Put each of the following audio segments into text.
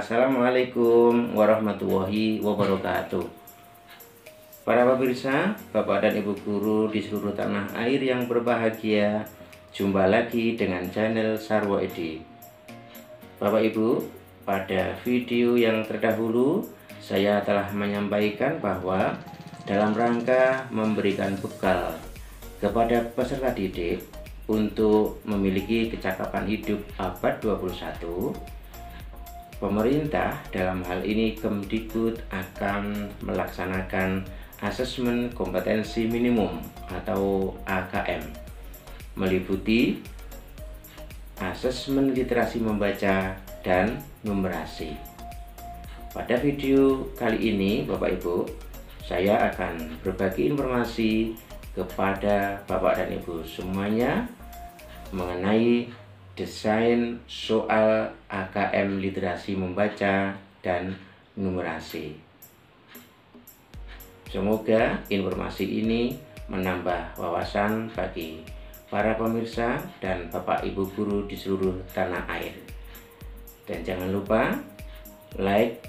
Assalamualaikum warahmatullahi wabarakatuh. Para pemirsa, Bapak dan Ibu guru di seluruh tanah air yang berbahagia, jumpa lagi dengan channel Sarwo Edi. Bapak Ibu, pada video yang terdahulu saya telah menyampaikan bahwa dalam rangka memberikan bekal kepada peserta didik untuk memiliki kecakapan hidup abad 21, pemerintah dalam hal ini Kemdikbud akan melaksanakan asesmen kompetensi minimum atau AKM, meliputi asesmen literasi membaca dan numerasi. Pada video kali ini Bapak Ibu, saya akan berbagi informasi kepada Bapak dan Ibu semuanya mengenai desain soal AKM literasi membaca dan numerasi. Semoga informasi ini menambah wawasan bagi para pemirsa dan Bapak Ibu guru di seluruh tanah air. Dan jangan lupa like,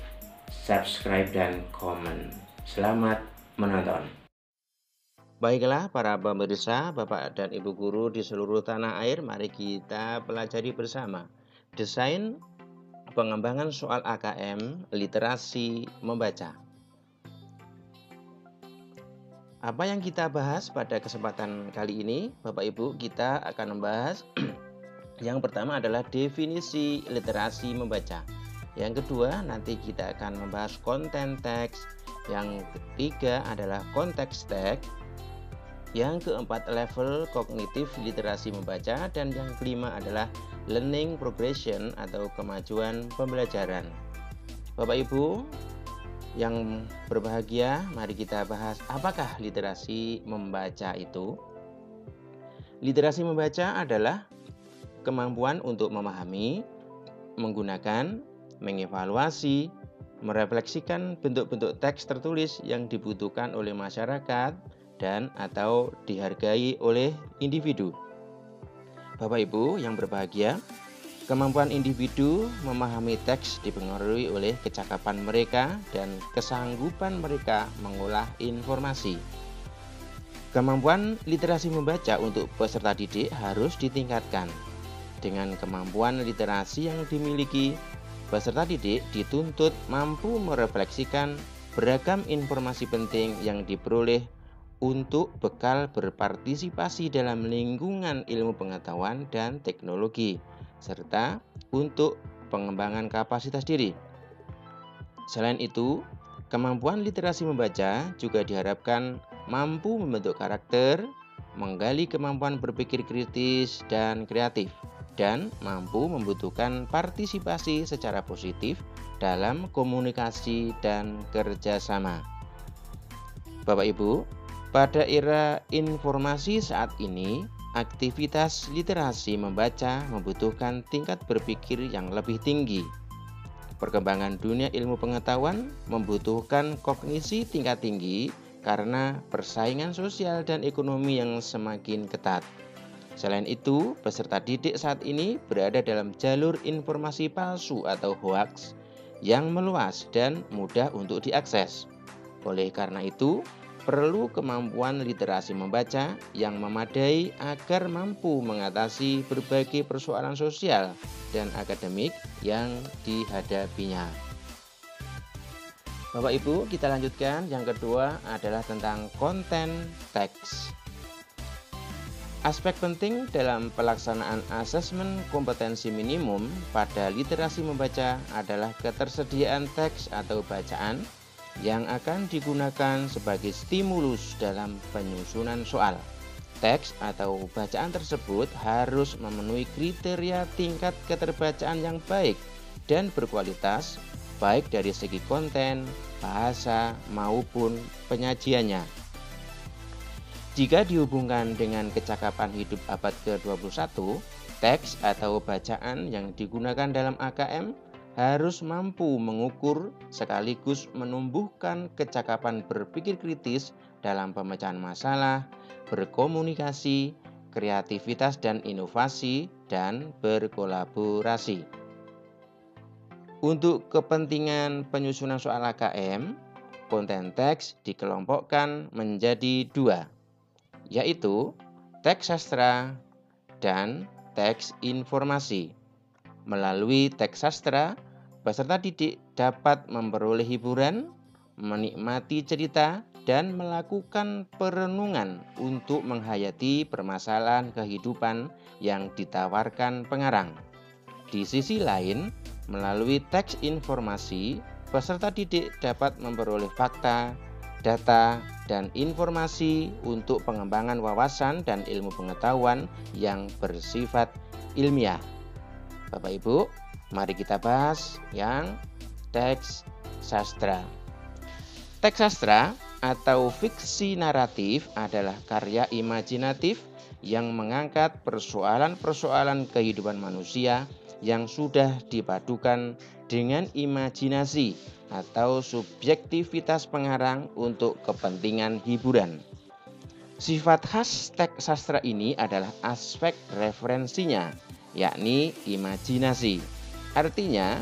subscribe, dan komen. Selamat menonton. Baiklah para pemirsa, Bapak dan Ibu guru di seluruh tanah air, mari kita pelajari bersama desain pengembangan soal AKM literasi membaca. Apa yang kita bahas pada kesempatan kali ini, Bapak Ibu? Kita akan membahas yang pertama adalah definisi literasi membaca. Yang kedua, nanti kita akan membahas konten teks. Yang ketiga adalah konteks teks. Yang keempat, level kognitif literasi membaca. Dan yang kelima adalah learning progression atau kemajuan pembelajaran. Bapak Ibu yang berbahagia, mari kita bahas apakah literasi membaca itu. Literasi membaca adalah kemampuan untuk memahami, menggunakan, mengevaluasi, merefleksikan bentuk-bentuk teks tertulis yang dibutuhkan oleh masyarakat dan atau dihargai oleh individu. Bapak Ibu yang berbahagia, kemampuan individu memahami teks dipengaruhi oleh kecakapan mereka dan kesanggupan mereka mengolah informasi. Kemampuan literasi membaca untuk peserta didik harus ditingkatkan. Dengan kemampuan literasi yang dimiliki, peserta didik dituntut mampu merefleksikan beragam informasi penting yang diperoleh untuk bekal berpartisipasi dalam lingkungan ilmu pengetahuan dan teknologi, serta untuk pengembangan kapasitas diri. Selain itu, kemampuan literasi membaca juga diharapkan mampu membentuk karakter, menggali kemampuan berpikir kritis dan kreatif, dan mampu membutuhkan partisipasi secara positif dalam komunikasi dan kerjasama. Bapak Ibu, pada era informasi saat ini, aktivitas literasi membaca membutuhkan tingkat berpikir yang lebih tinggi. Perkembangan dunia ilmu pengetahuan membutuhkan kognisi tingkat tinggi karena persaingan sosial dan ekonomi yang semakin ketat. Selain itu, peserta didik saat ini berada dalam jalur informasi palsu atau hoaks yang meluas dan mudah untuk diakses. Oleh karena itu, perlu kemampuan literasi membaca yang memadai agar mampu mengatasi berbagai persoalan sosial dan akademik yang dihadapinya. Bapak Ibu, kita lanjutkan. Yang kedua adalah tentang konten teks. Aspek penting dalam pelaksanaan asesmen kompetensi minimum pada literasi membaca adalah ketersediaan teks atau bacaan yang akan digunakan sebagai stimulus dalam penyusunan soal. Teks atau bacaan tersebut harus memenuhi kriteria tingkat keterbacaan yang baik dan berkualitas, baik dari segi konten, bahasa, maupun penyajiannya. Jika dihubungkan dengan kecakapan hidup abad ke-21, teks atau bacaan yang digunakan dalam AKM harus mampu mengukur sekaligus menumbuhkan kecakapan berpikir kritis dalam pemecahan masalah, berkomunikasi, kreativitas dan inovasi, dan berkolaborasi. Untuk kepentingan penyusunan soal AKM, konten teks dikelompokkan menjadi dua, yaitu teks sastra dan teks informasi. Melalui teks sastra, peserta didik dapat memperoleh hiburan, menikmati cerita, dan melakukan perenungan untuk menghayati permasalahan kehidupan yang ditawarkan pengarang. Di sisi lain, melalui teks informasi, peserta didik dapat memperoleh fakta, data, dan informasi untuk pengembangan wawasan dan ilmu pengetahuan yang bersifat ilmiah. Bapak Ibu, mari kita bahas yang teks sastra. Teks sastra atau fiksi naratif adalah karya imajinatif yang mengangkat persoalan-persoalan kehidupan manusia yang sudah dipadukan dengan imajinasi atau subjektivitas pengarang untuk kepentingan hiburan. Sifat khas teks sastra ini adalah aspek referensinya, yakni imajinasi. Artinya,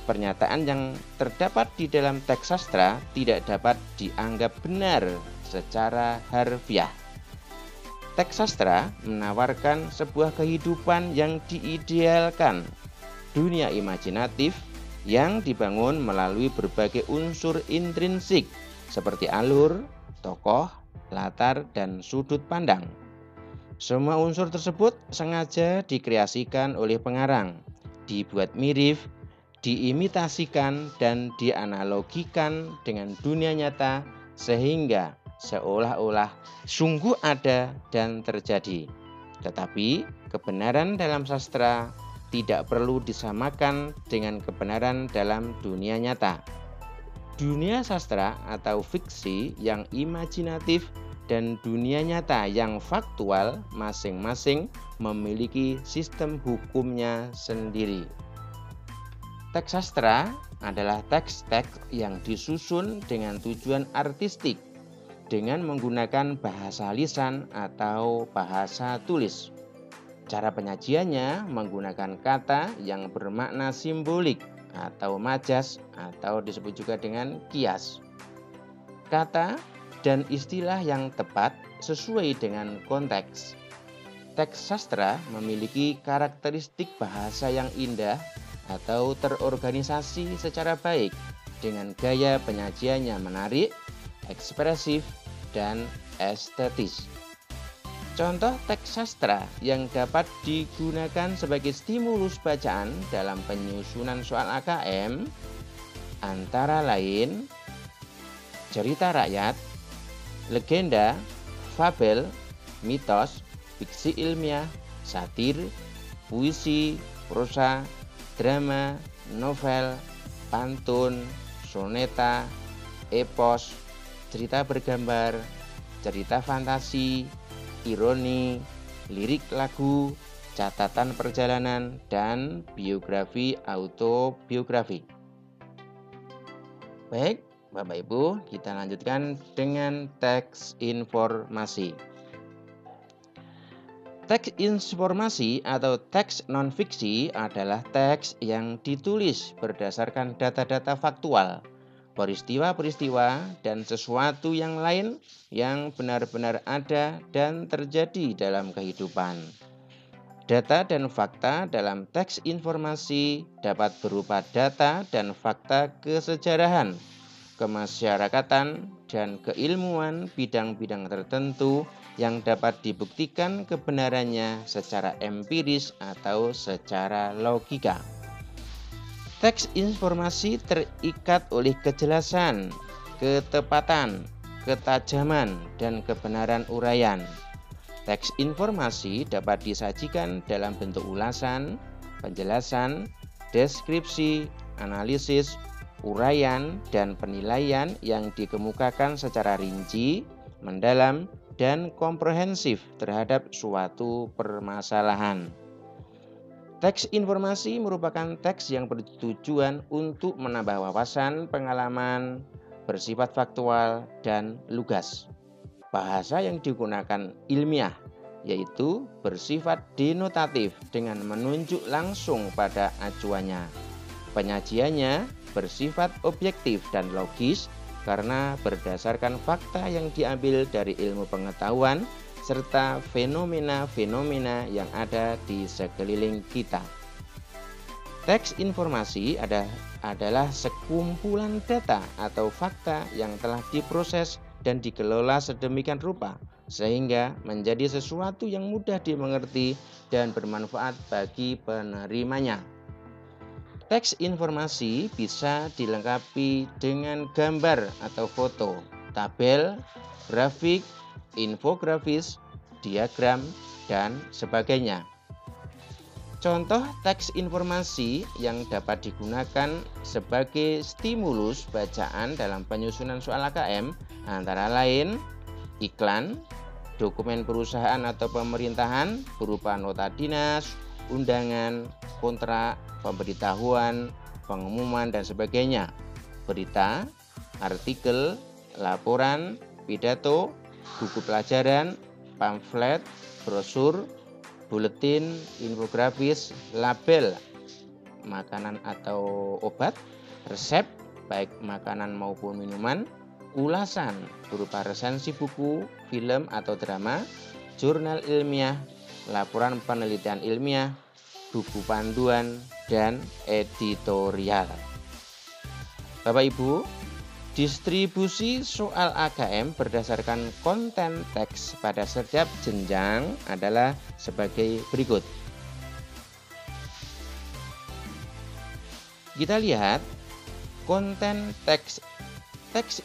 pernyataan yang terdapat di dalam teks sastra tidak dapat dianggap benar secara harfiah. Teks sastra menawarkan sebuah kehidupan yang diidealkan, dunia imajinatif yang dibangun melalui berbagai unsur intrinsik seperti alur, tokoh, latar, dan sudut pandang. Semua unsur tersebut sengaja dikreasikan oleh pengarang, dibuat mirip, diimitasikan, dan dianalogikan dengan dunia nyata sehingga seolah-olah sungguh ada dan terjadi. Tetapi kebenaran dalam sastra tidak perlu disamakan dengan kebenaran dalam dunia nyata. Dunia sastra atau fiksi yang imajinatif dan dunia nyata yang faktual masing-masing memiliki sistem hukumnya sendiri. Teks sastra adalah teks-teks yang disusun dengan tujuan artistik dengan menggunakan bahasa lisan atau bahasa tulis. Cara penyajiannya menggunakan kata yang bermakna simbolik atau majas atau disebut juga dengan kias. Kata dan istilah yang tepat sesuai dengan konteks. Teks sastra memiliki karakteristik bahasa yang indah atau terorganisasi secara baik dengan gaya penyajian yang menarik, ekspresif, dan estetis. Contoh teks sastra yang dapat digunakan sebagai stimulus bacaan dalam penyusunan soal AKM antara lain cerita rakyat, legenda, fabel, mitos, fiksi ilmiah, satir, puisi, prosa, drama, novel, pantun, soneta, epos, cerita bergambar, cerita fantasi, ironi, lirik lagu, catatan perjalanan, dan biografi autobiografi. Baik, Bapak Ibu, kita lanjutkan dengan teks informasi. Teks informasi atau teks non-fiksi adalah teks yang ditulis berdasarkan data-data faktual, peristiwa-peristiwa, dan sesuatu yang lain yang benar-benar ada dan terjadi dalam kehidupan. Data dan fakta dalam teks informasi dapat berupa data dan fakta kesejarahan, kemasyarakatan, dan keilmuan bidang-bidang tertentu yang dapat dibuktikan kebenarannya secara empiris atau secara logika. Teks informasi terikat oleh kejelasan, ketepatan, ketajaman, dan kebenaran uraian. Teks informasi dapat disajikan dalam bentuk ulasan, penjelasan, deskripsi, analisis, uraian, dan penilaian yang dikemukakan secara rinci, mendalam, dan komprehensif terhadap suatu permasalahan. Teks informasi merupakan teks yang bertujuan untuk menambah wawasan, pengalaman, bersifat faktual, dan lugas. Bahasa yang digunakan ilmiah, yaitu bersifat denotatif dengan menunjuk langsung pada acuannya. Penyajiannya bersifat objektif dan logis karena berdasarkan fakta yang diambil dari ilmu pengetahuan serta fenomena-fenomena yang ada di sekeliling kita. Teks informasi adalah sekumpulan data atau fakta yang telah diproses dan dikelola sedemikian rupa sehingga menjadi sesuatu yang mudah dimengerti dan bermanfaat bagi penerimanya. Teks informasi bisa dilengkapi dengan gambar atau foto, tabel, grafik, infografis, diagram, dan sebagainya. Contoh teks informasi yang dapat digunakan sebagai stimulus bacaan dalam penyusunan soal AKM antara lain iklan, dokumen perusahaan atau pemerintahan berupa nota dinas, undangan, kontrak, pemberitahuan, pengumuman, dan sebagainya, berita, artikel, laporan, pidato, buku pelajaran, pamflet, brosur, buletin, infografis, label, makanan atau obat, resep, baik makanan maupun minuman, ulasan berupa resensi buku, film atau drama, jurnal ilmiah, laporan penelitian ilmiah, buku panduan, dan editorial. Bapak Ibu, distribusi soal AKM berdasarkan konten teks pada setiap jenjang adalah sebagai berikut. Kita lihat konten teks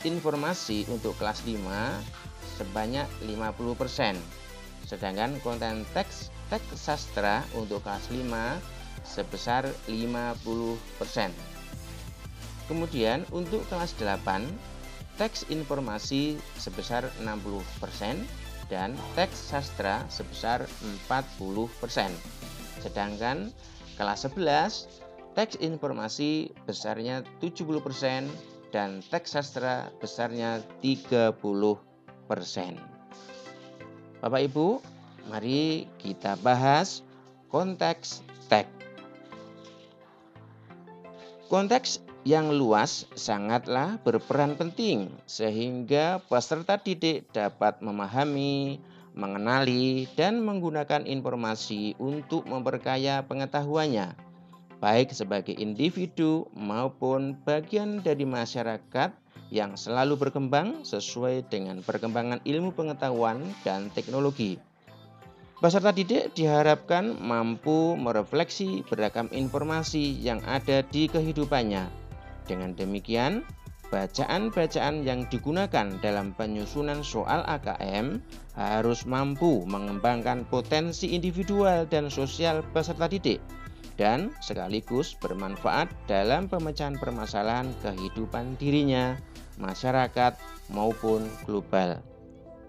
informasi untuk kelas 5 sebanyak 50%, sedangkan konten teks sastra untuk kelas 5 sebesar 50%. Kemudian untuk kelas 8, teks informasi sebesar 60% dan teks sastra sebesar 40%. Sedangkan kelas 11, teks informasi besarnya 70% dan teks sastra besarnya 30%. Bapak Ibu, mari kita bahas konteks teks. Konteks yang luas sangatlah berperan penting sehingga peserta didik dapat memahami, mengenali, dan menggunakan informasi untuk memperkaya pengetahuannya, baik sebagai individu maupun bagian dari masyarakat yang selalu berkembang sesuai dengan perkembangan ilmu pengetahuan dan teknologi. Peserta didik diharapkan mampu merefleksi beragam informasi yang ada di kehidupannya. Dengan demikian, bacaan-bacaan yang digunakan dalam penyusunan soal AKM harus mampu mengembangkan potensi individual dan sosial peserta didik dan sekaligus bermanfaat dalam pemecahan permasalahan kehidupan dirinya, masyarakat, maupun global.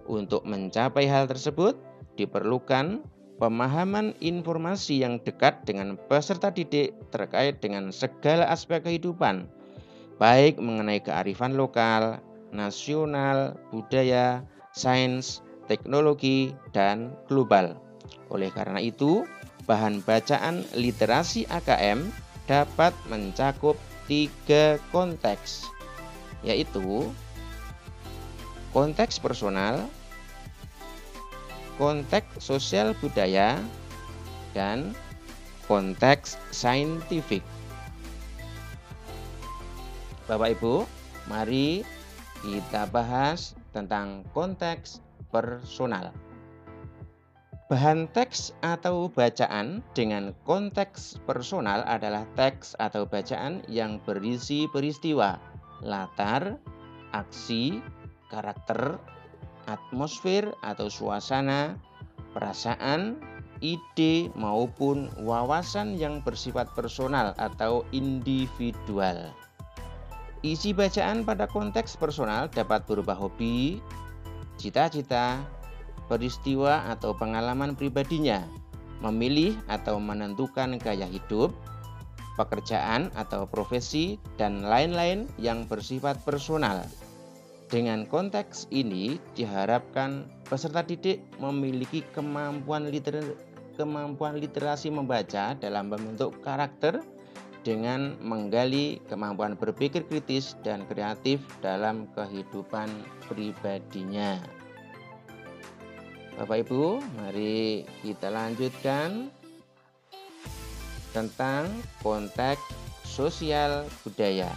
Untuk mencapai hal tersebut, diperlukan pemahaman informasi yang dekat dengan peserta didik terkait dengan segala aspek kehidupan, baik mengenai kearifan lokal, nasional, budaya, sains, teknologi, dan global. Oleh karena itu, bahan bacaan literasi AKM dapat mencakup 3 konteks, yaitu konteks personal, konteks sosial budaya, dan konteks saintifik. Bapak Ibu, mari kita bahas tentang konteks personal. Bahan teks atau bacaan dengan konteks personal adalah teks atau bacaan yang berisi peristiwa, latar, aksi, karakter, atmosfer atau suasana, perasaan, ide maupun wawasan yang bersifat personal atau individual. Isi bacaan pada konteks personal dapat berupa hobi, cita-cita, peristiwa atau pengalaman pribadinya, memilih atau menentukan gaya hidup, pekerjaan atau profesi, dan lain-lain yang bersifat personal. Dengan konteks ini diharapkan peserta didik memiliki kemampuan literasi membaca dalam membentuk karakter dengan menggali kemampuan berpikir kritis dan kreatif dalam kehidupan pribadinya. Bapak Ibu, mari kita lanjutkan tentang konteks sosial budaya.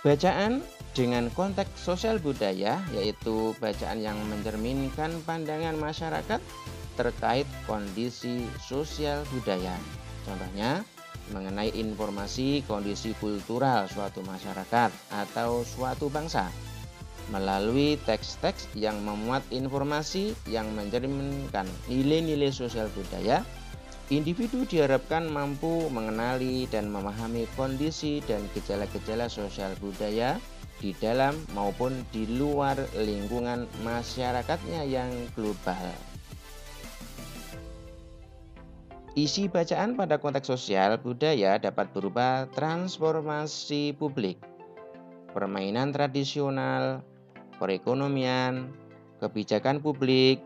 Bacaan dengan konteks sosial budaya yaitu bacaan yang mencerminkan pandangan masyarakat terkait kondisi sosial budaya. Contohnya, mengenai informasi kondisi kultural suatu masyarakat atau suatu bangsa. Melalui teks-teks yang memuat informasi yang mencerminkan nilai-nilai sosial budaya, individu diharapkan mampu mengenali dan memahami kondisi dan gejala-gejala sosial budaya di dalam maupun di luar lingkungan masyarakatnya yang global. Isi bacaan pada konteks sosial budaya dapat berupa transformasi publik, permainan tradisional, perekonomian, kebijakan publik,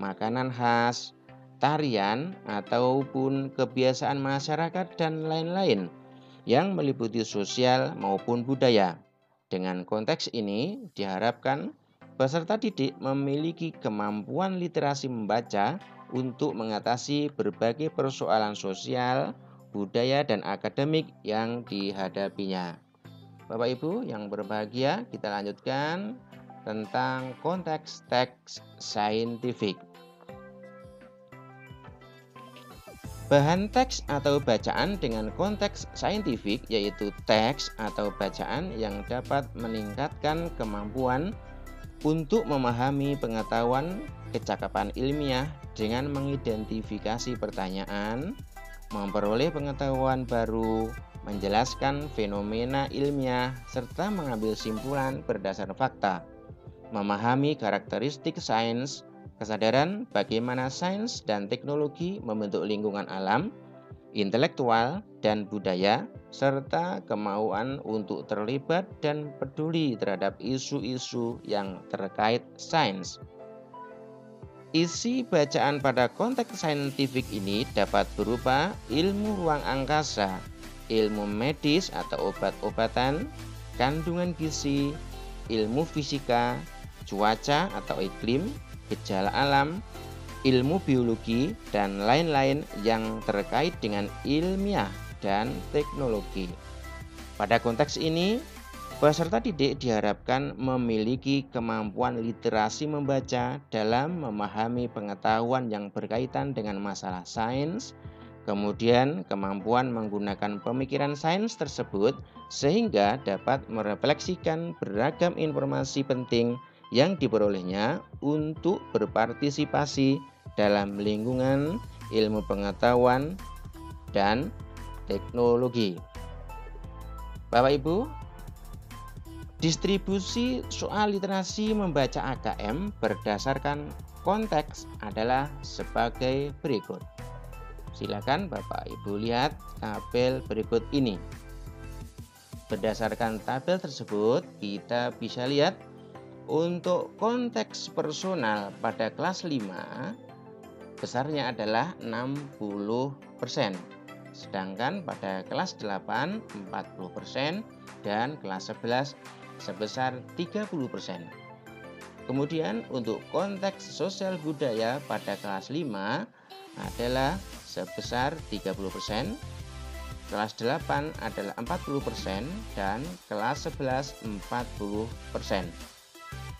makanan khas, tarian, ataupun kebiasaan masyarakat dan lain-lain yang meliputi sosial maupun budaya. Dengan konteks ini diharapkan peserta didik memiliki kemampuan literasi membaca untuk mengatasi berbagai persoalan sosial, budaya, dan akademik yang dihadapinya. Bapak Ibu yang berbahagia, kita lanjutkan tentang konteks teks saintifik. Bahan teks atau bacaan dengan konteks saintifik yaitu teks atau bacaan yang dapat meningkatkan kemampuan untuk memahami pengetahuan kecakapan ilmiah dengan mengidentifikasi pertanyaan, memperoleh pengetahuan baru, menjelaskan fenomena ilmiah, serta mengambil simpulan berdasar fakta, memahami karakteristik sains, kesadaran bagaimana sains dan teknologi membentuk lingkungan alam, intelektual dan budaya, serta kemauan untuk terlibat dan peduli terhadap isu-isu yang terkait sains. Isi bacaan pada konteks saintifik ini dapat berupa ilmu ruang angkasa, ilmu medis atau obat-obatan, kandungan gizi, ilmu fisika, cuaca atau iklim, gejala alam, ilmu biologi, dan lain-lain yang terkait dengan ilmiah dan teknologi. Pada konteks ini, peserta didik diharapkan memiliki kemampuan literasi membaca dalam memahami pengetahuan yang berkaitan dengan masalah sains, kemudian kemampuan menggunakan pemikiran sains tersebut sehingga dapat merefleksikan beragam informasi penting yang diperolehnya untuk berpartisipasi dalam lingkungan ilmu pengetahuan dan teknologi. Bapak Ibu, distribusi soal literasi membaca AKM berdasarkan konteks adalah sebagai berikut. Silakan Bapak Ibu lihat tabel berikut ini. Berdasarkan tabel tersebut, kita bisa lihat untuk konteks personal pada kelas 5 besarnya adalah 60%. Sedangkan pada kelas 8 40% dan kelas 11 sebesar 30%. Kemudian untuk konteks sosial budaya pada kelas 5 adalah sebesar 30%, kelas 8 adalah 40% dan kelas 11 40%.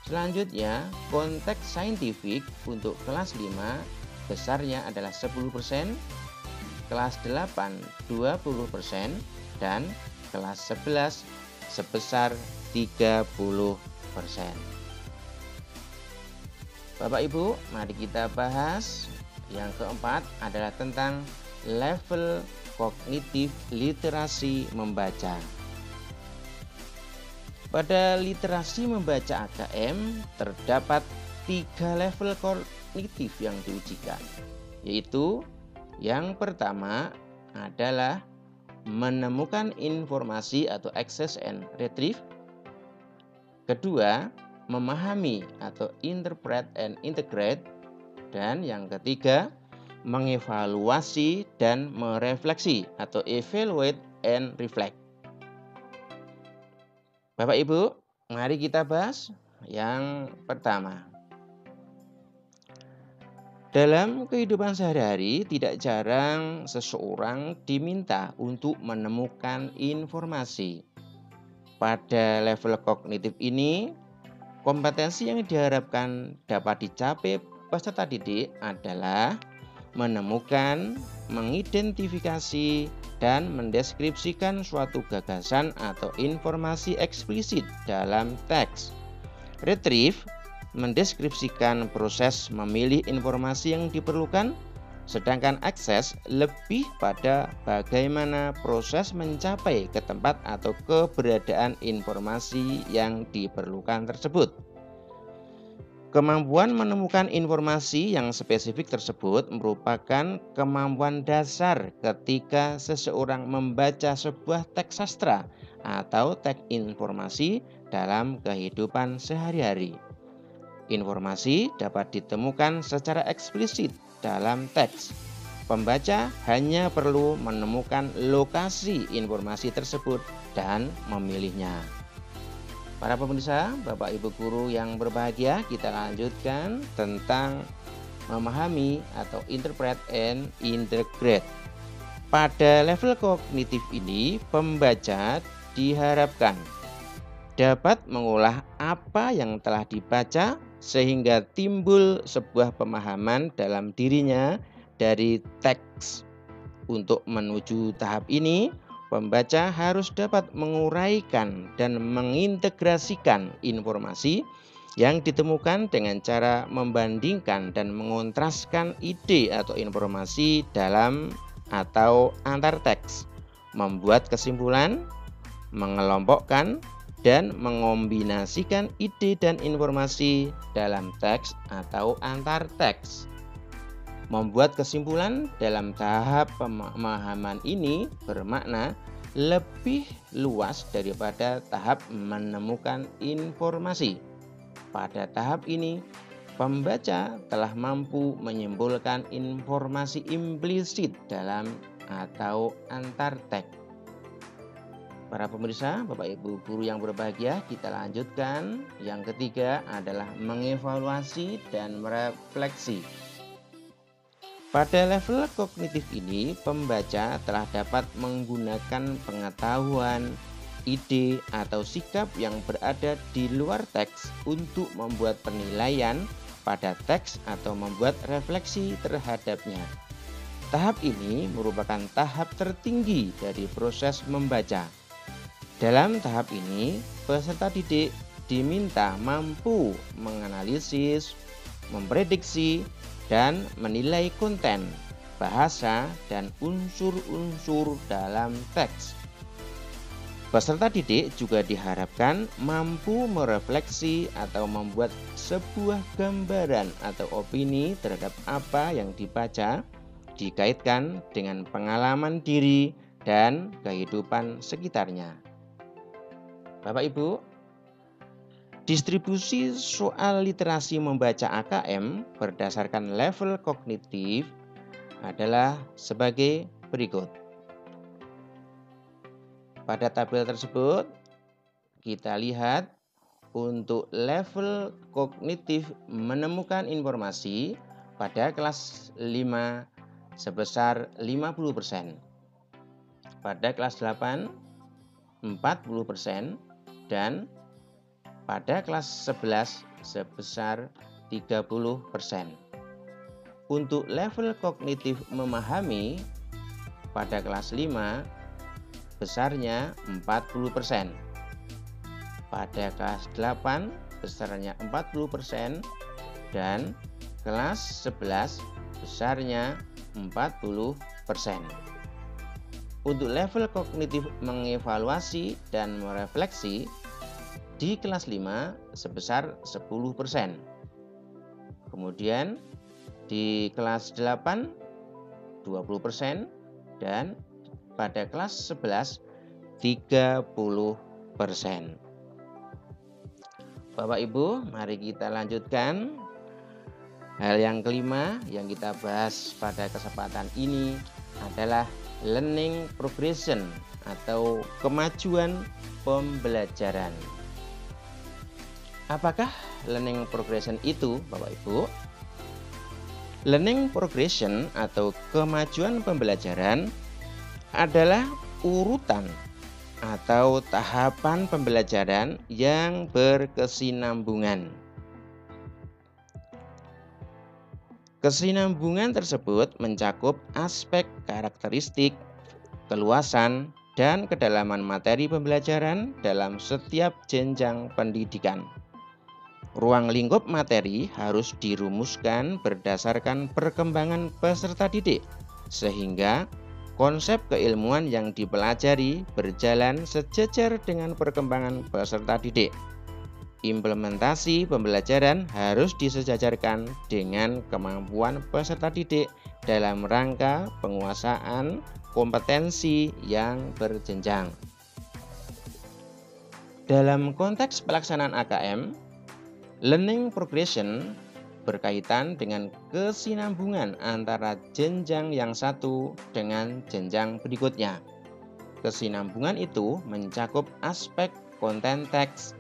Selanjutnya, konteks saintifik untuk kelas 5 besarnya adalah 10%, kelas 8 20% dan kelas 11 sebesar 30%. Bapak Ibu, mari kita bahas yang keempat adalah tentang level kognitif literasi membaca. Pada literasi membaca AKM terdapat 3 level kognitif yang diujikan, yaitu yang pertama adalah menemukan informasi atau access and retrieve. Kedua, memahami atau interpret and integrate. Dan yang ketiga, mengevaluasi dan merefleksi atau evaluate and reflect. Bapak Ibu, mari kita bahas yang pertama. Dalam kehidupan sehari-hari, tidak jarang seseorang diminta untuk menemukan informasi. Pada level kognitif ini, kompetensi yang diharapkan dapat dicapai peserta didik adalah menemukan, mengidentifikasi, dan mendeskripsikan suatu gagasan atau informasi eksplisit dalam teks. Retrieve mendeskripsikan proses memilih informasi yang diperlukan, sedangkan akses lebih pada bagaimana proses mencapai ke tempat atau keberadaan informasi yang diperlukan tersebut. Kemampuan menemukan informasi yang spesifik tersebut merupakan kemampuan dasar ketika seseorang membaca sebuah teks sastra atau teks informasi dalam kehidupan sehari-hari. Informasi dapat ditemukan secara eksplisit dalam teks. Pembaca hanya perlu menemukan lokasi informasi tersebut dan memilihnya. Para pemirsa, Bapak Ibu guru yang berbahagia, kita lanjutkan tentang memahami atau interpret and integrate. Pada level kognitif ini, pembaca diharapkan dapat mengolah apa yang telah dibaca sehingga timbul sebuah pemahaman dalam dirinya dari teks. Untuk menuju tahap ini, pembaca harus dapat menguraikan dan mengintegrasikan informasi yang ditemukan dengan cara membandingkan dan mengontraskan ide atau informasi dalam atau antar teks, membuat kesimpulan, mengelompokkan, dan mengombinasikan ide dan informasi dalam teks atau antar teks. Membuat kesimpulan dalam tahap pemahaman ini bermakna lebih luas daripada tahap menemukan informasi. Pada tahap ini, pembaca telah mampu menyimpulkan informasi implisit dalam atau antar teks. Para pemirsa, Bapak Ibu guru yang berbahagia, kita lanjutkan. Yang ketiga adalah mengevaluasi dan merefleksi. Pada level kognitif ini, pembaca telah dapat menggunakan pengetahuan, ide, atau sikap yang berada di luar teks untuk membuat penilaian pada teks atau membuat refleksi terhadapnya. Tahap ini merupakan tahap tertinggi dari proses membaca. Dalam tahap ini, peserta didik diminta mampu menganalisis, memprediksi, dan menilai konten, bahasa, dan unsur-unsur dalam teks. Peserta didik juga diharapkan mampu merefleksi atau membuat sebuah gambaran atau opini terhadap apa yang dibaca, dikaitkan dengan pengalaman diri dan kehidupan sekitarnya. Bapak Ibu, distribusi soal literasi membaca AKM berdasarkan level kognitif adalah sebagai berikut. Pada tabel tersebut, kita lihat untuk level kognitif menemukan informasi pada kelas 5 sebesar 50%. Pada kelas 8, 40%, dan pada kelas 11 sebesar 30%. Untuk level kognitif memahami pada kelas 5 besarnya 40%. Pada kelas 8 besarnya 40% dan kelas 11 besarnya 40%. Untuk level kognitif mengevaluasi dan merefleksi di kelas 5 sebesar 10%. Kemudian di kelas 8 20% dan pada kelas 11 30%. Bapak Ibu, mari kita lanjutkan. Hal yang kelima yang kita bahas pada kesempatan ini adalah learning progression atau kemajuan pembelajaran. Apakah learning progression itu, Bapak Ibu? Learning progression atau kemajuan pembelajaran adalah urutan atau tahapan pembelajaran yang berkesinambungan. Kesinambungan tersebut mencakup aspek karakteristik, keluasan, dan kedalaman materi pembelajaran dalam setiap jenjang pendidikan. Ruang lingkup materi harus dirumuskan berdasarkan perkembangan peserta didik, sehingga konsep keilmuan yang dipelajari berjalan sejajar dengan perkembangan peserta didik. Implementasi pembelajaran harus disejajarkan dengan kemampuan peserta didik dalam rangka penguasaan kompetensi yang berjenjang. Dalam konteks pelaksanaan AKM, learning progression berkaitan dengan kesinambungan antara jenjang yang satu dengan jenjang berikutnya. Kesinambungan itu mencakup aspek konten teks,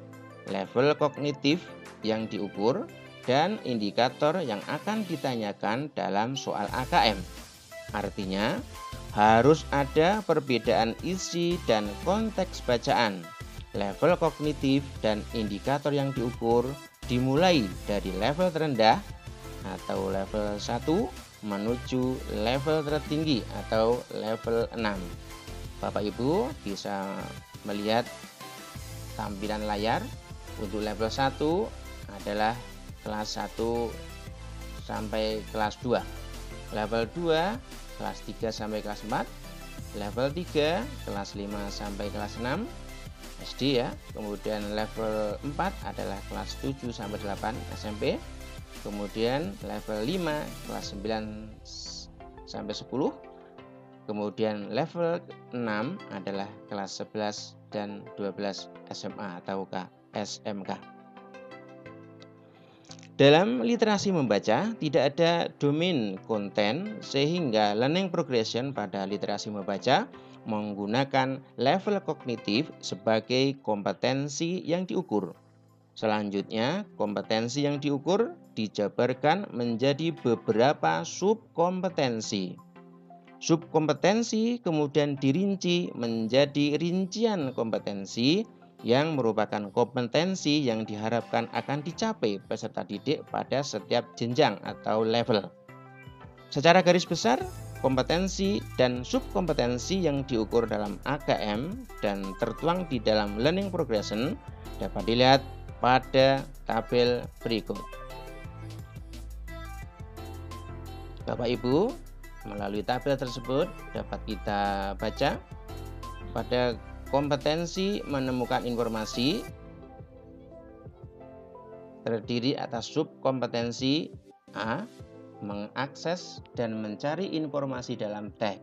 level kognitif yang diukur, dan indikator yang akan ditanyakan dalam soal AKM. Artinya, harus ada perbedaan isi dan konteks bacaan, level kognitif, dan indikator yang diukur dimulai dari level terendah atau level 1 menuju level tertinggi atau level 6. Bapak Ibu bisa melihat tampilan layar. Untuk level 1 adalah kelas 1 sampai kelas 2. Level 2 kelas 3 sampai kelas 4. Level 3 kelas 5 sampai kelas 6 SD ya. Kemudian level 4 adalah kelas 7 sampai 8 SMP. Kemudian level 5 kelas 9 sampai 10. Kemudian level 6 adalah kelas 11 dan 12 SMA atau SMK. Dalam literasi membaca tidak ada domain konten, sehingga learning progression pada literasi membaca menggunakan level kognitif sebagai kompetensi yang diukur. Selanjutnya, kompetensi yang diukur dijabarkan menjadi beberapa subkompetensi. Subkompetensi kemudian dirinci menjadi rincian kompetensi yang merupakan kompetensi yang diharapkan akan dicapai peserta didik pada setiap jenjang atau level. Secara garis besar, kompetensi dan subkompetensi yang diukur dalam AKM dan tertuang di dalam learning progression dapat dilihat pada tabel berikut. Bapak Ibu, melalui tabel tersebut dapat kita baca pada kompetensi menemukan informasi terdiri atas subkompetensi A. Mengakses dan mencari informasi dalam teks.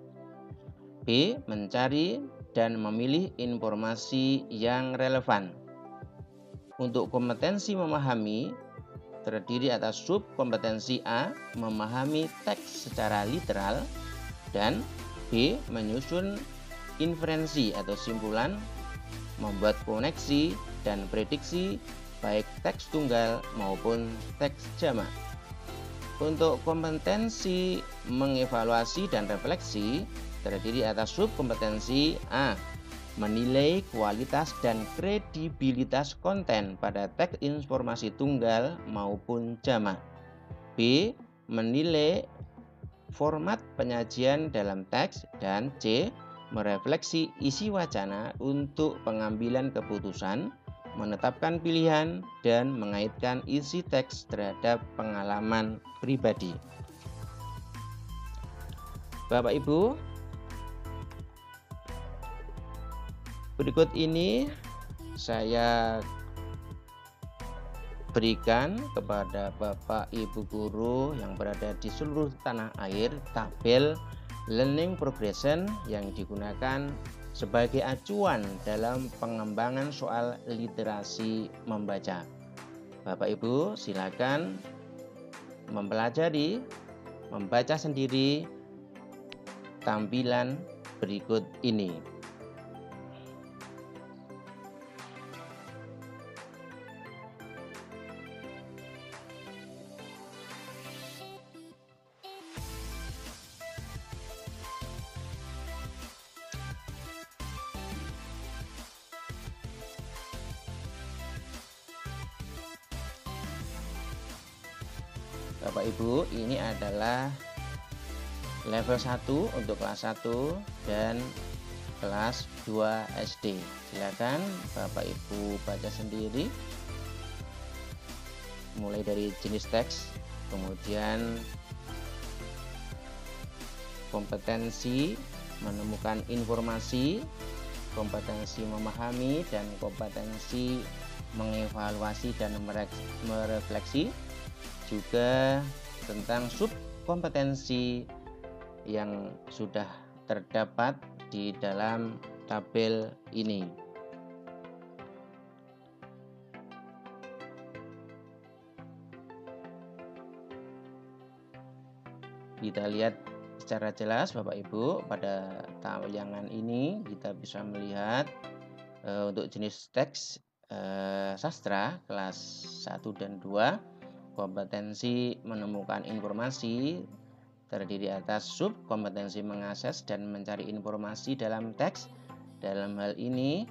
B. Mencari dan memilih informasi yang relevan. Untuk kompetensi memahami terdiri atas subkompetensi A. Memahami teks secara literal, dan B. Menyusun inferensi atau simpulan, membuat koneksi dan prediksi baik teks tunggal maupun teks jamak. Untuk kompetensi mengevaluasi dan refleksi terdiri atas subkompetensi A. Menilai kualitas dan kredibilitas konten pada teks informasi tunggal maupun jamak. B. Menilai format penyajian dalam teks, dan C. Merefleksi isi wacana untuk pengambilan keputusan, menetapkan pilihan, dan mengaitkan isi teks terhadap pengalaman pribadi. Bapak Ibu, berikut ini saya berikan kepada Bapak Ibu guru yang berada di seluruh tanah air tabel learning progression yang digunakan sebagai acuan dalam pengembangan soal literasi membaca. Bapak Ibu silakan mempelajari, membaca sendiri tampilan berikut ini. Bapak Ibu, ini adalah level 1 untuk kelas 1 dan kelas 2 SD. Silakan Bapak Ibu baca sendiri. Mulai dari jenis teks, kemudian kompetensi menemukan informasi, kompetensi memahami, dan kompetensi mengevaluasi dan merefleksi. Juga tentang subkompetensi yang sudah terdapat di dalam tabel ini. Kita lihat secara jelas Bapak Ibu, pada tayangan ini kita bisa melihat untuk jenis teks sastra kelas 1 dan 2, kompetensi menemukan informasi terdiri atas subkompetensi mengakses dan mencari informasi dalam teks. Dalam hal ini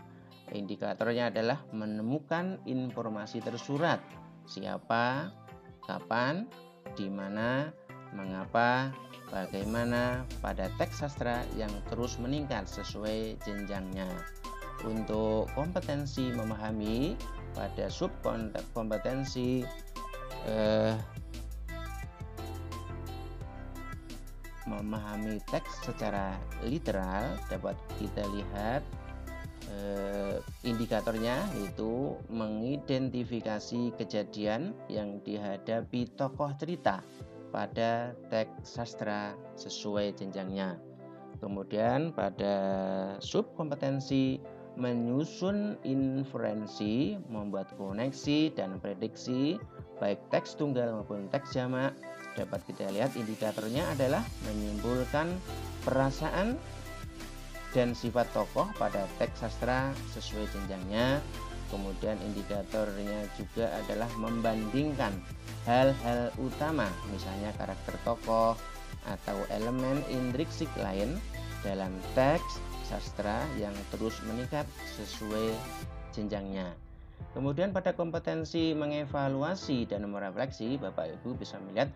indikatornya adalah menemukan informasi tersurat, siapa, kapan, di mana, mengapa, bagaimana pada teks sastra yang terus meningkat sesuai jenjangnya. Untuk kompetensi memahami, pada subkompetensi memahami teks secara literal dapat kita lihat indikatornya, yaitu mengidentifikasi kejadian yang dihadapi tokoh cerita pada teks sastra sesuai jenjangnya. Kemudian pada subkompetensi menyusun inferensi, membuat koneksi dan prediksi baik teks tunggal maupun teks jamak, dapat kita lihat indikatornya adalah menyimpulkan perasaan dan sifat tokoh pada teks sastra sesuai jenjangnya. Kemudian indikatornya juga adalah membandingkan hal-hal utama, misalnya karakter tokoh atau elemen intrinsik lain dalam teks sastra yang terus meningkat sesuai jenjangnya. Kemudian pada kompetensi mengevaluasi dan merefleksi, Bapak Ibu bisa melihat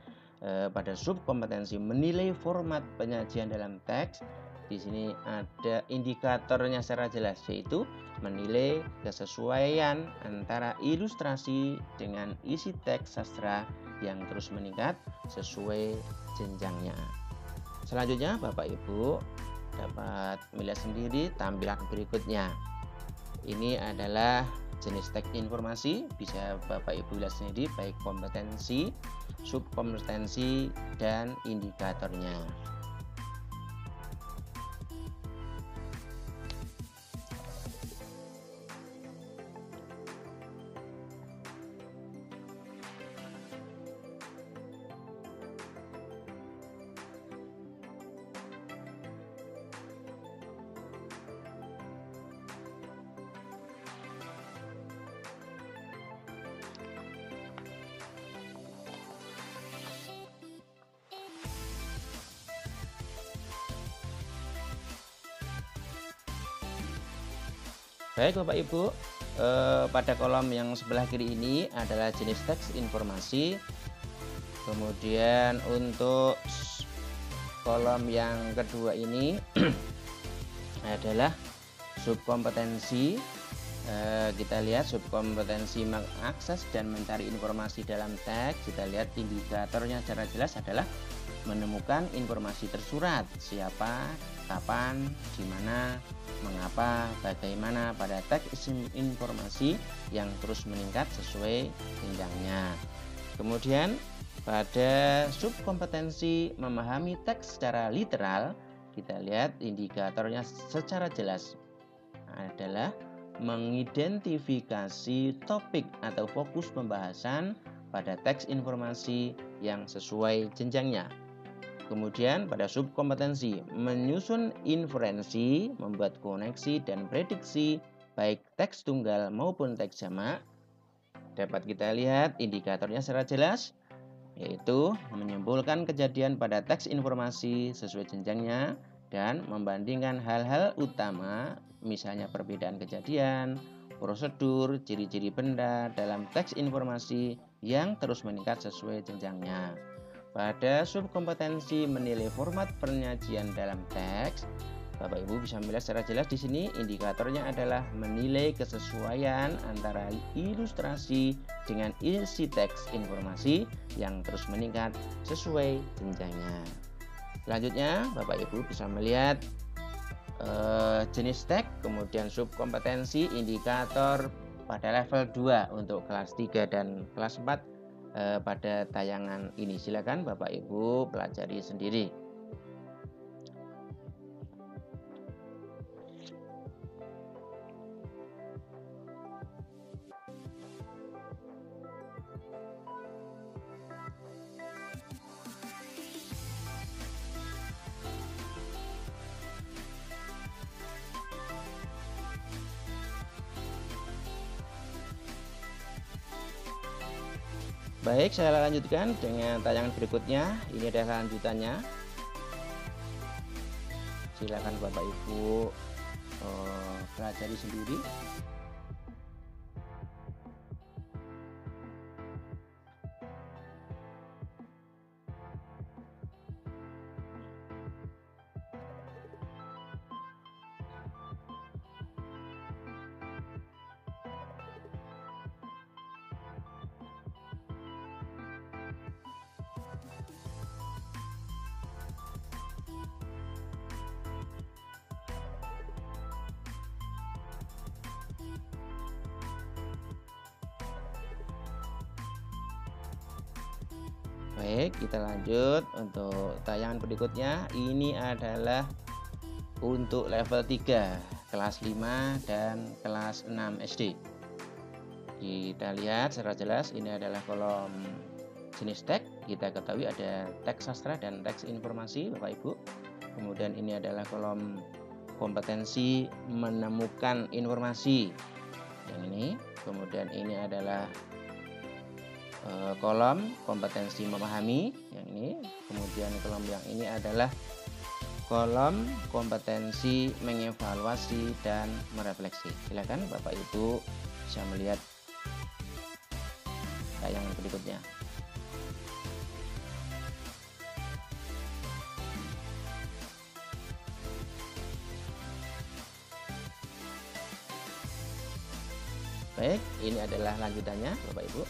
pada subkompetensi menilai format penyajian dalam teks. Di sini ada indikatornya secara jelas, yaitu menilai kesesuaian antara ilustrasi dengan isi teks sastra yang terus meningkat sesuai jenjangnya. Selanjutnya Bapak Ibu dapat melihat sendiri tampilan berikutnya. Ini adalah jenis teks informasi, bisa Bapak Ibu lihat sendiri baik kompetensi, subkompetensi, dan indikatornya. Baik Bapak Ibu, pada kolom yang sebelah kiri ini adalah jenis teks informasi. Kemudian untuk kolom yang kedua ini adalah subkompetensi. Kita lihat subkompetensi mengakses dan mencari informasi dalam teks. Kita lihat indikatornya secara jelas adalah menemukan informasi tersurat, siapa, kapan, di mana, mengapa, bagaimana pada teks informasi yang terus meningkat sesuai jenjangnya. Kemudian pada subkompetensi memahami teks secara literal, kita lihat indikatornya secara jelas adalah mengidentifikasi topik atau fokus pembahasan pada teks informasi yang sesuai jenjangnya. Kemudian pada subkompetensi, menyusun inferensi, membuat koneksi dan prediksi baik teks tunggal maupun teks jamak. Dapat kita lihat indikatornya secara jelas, yaitu menyimpulkan kejadian pada teks informasi sesuai jenjangnya dan membandingkan hal-hal utama, misalnya perbedaan kejadian, prosedur, ciri-ciri benda dalam teks informasi yang terus meningkat sesuai jenjangnya. Pada subkompetensi menilai format penyajian dalam teks, Bapak Ibu bisa melihat secara jelas di sini indikatornya adalah menilai kesesuaian antara ilustrasi dengan isi teks informasi yang terus meningkat sesuai jenjangnya. Selanjutnya, Bapak Ibu bisa melihat jenis teks, kemudian subkompetensi, indikator pada level 2 untuk kelas 3 dan kelas 4 pada tayangan ini. Silakan Bapak Ibu pelajari sendiri. Baik, saya lanjutkan dengan tayangan berikutnya. Ini adalah lanjutannya. Silakan Bapak Ibu pelajari sendiri. Baik, kita lanjut untuk tayangan berikutnya. Ini adalah untuk level 3, kelas 5 dan kelas 6 SD. Kita lihat secara jelas ini adalah kolom jenis teks. Kita ketahui ada teks sastra dan teks informasi, Bapak Ibu. Kemudian ini adalah kolom kompetensi menemukan informasi. Yang ini, kemudian ini adalah kolom kompetensi memahami yang ini, kemudian kolom yang ini adalah kolom kompetensi mengevaluasi dan merefleksi. Silakan Bapak Ibu bisa melihat tayangan berikutnya. Baik, ini adalah lanjutannya Bapak Ibu.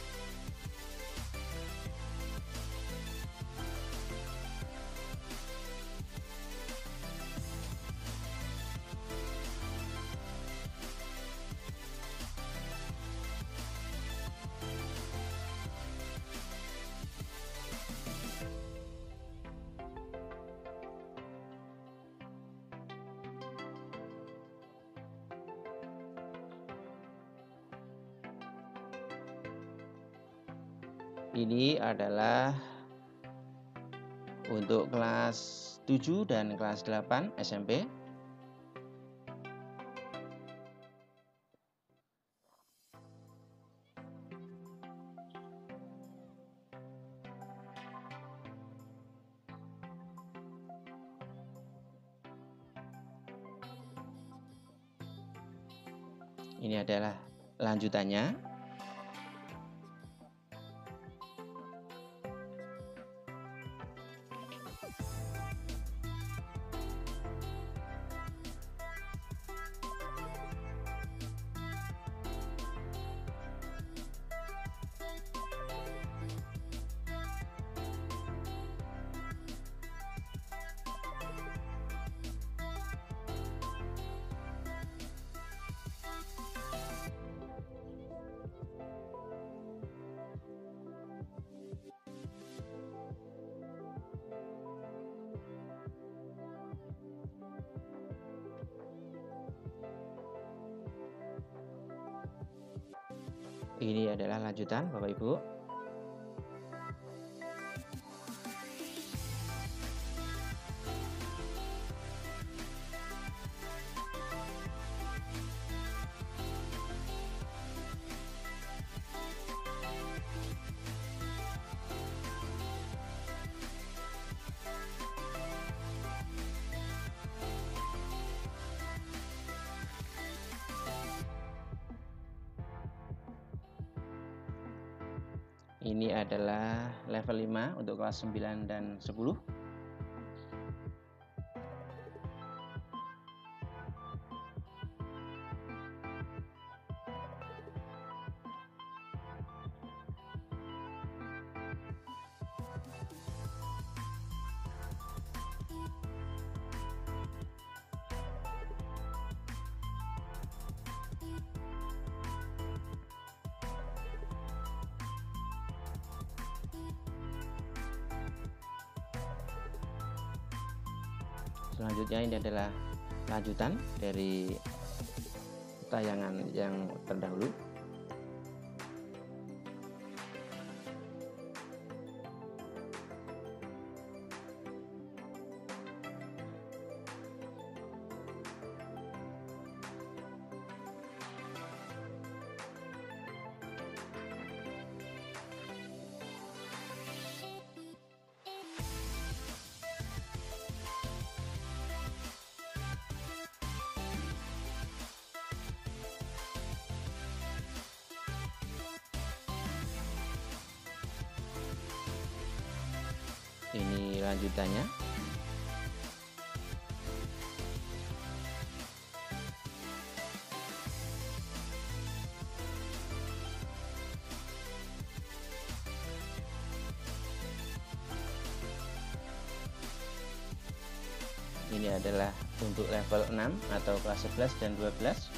Ini adalah untuk kelas 7 dan kelas 8 SMP. Ini adalah lanjutannya. Ini adalah lanjutan Bapak Ibu. Ini adalah level 5 untuk kelas 9 dan 10. Selanjutnya ini adalah lanjutan dari tayangan yang terdahulu. Ini lanjutannya. Ini adalah untuk level 6 atau kelas 11 dan 12.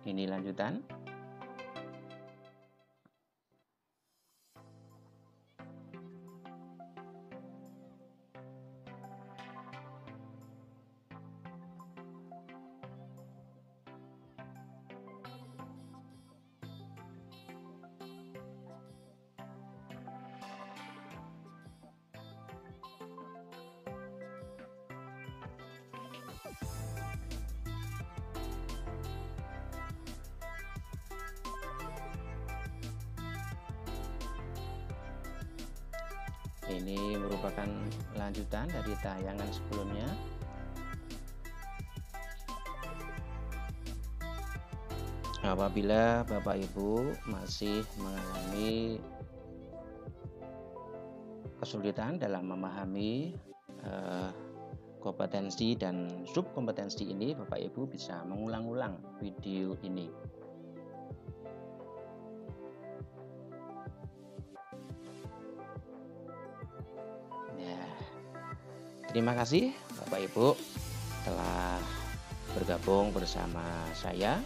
Ini lanjutan. Ini merupakan lanjutan dari tayangan sebelumnya. Apabila Bapak Ibu masih mengalami kesulitan dalam memahami kompetensi dan subkompetensi ini, Bapak Ibu bisa mengulang-ulang video ini. Terima kasih Bapak Ibu telah bergabung bersama saya.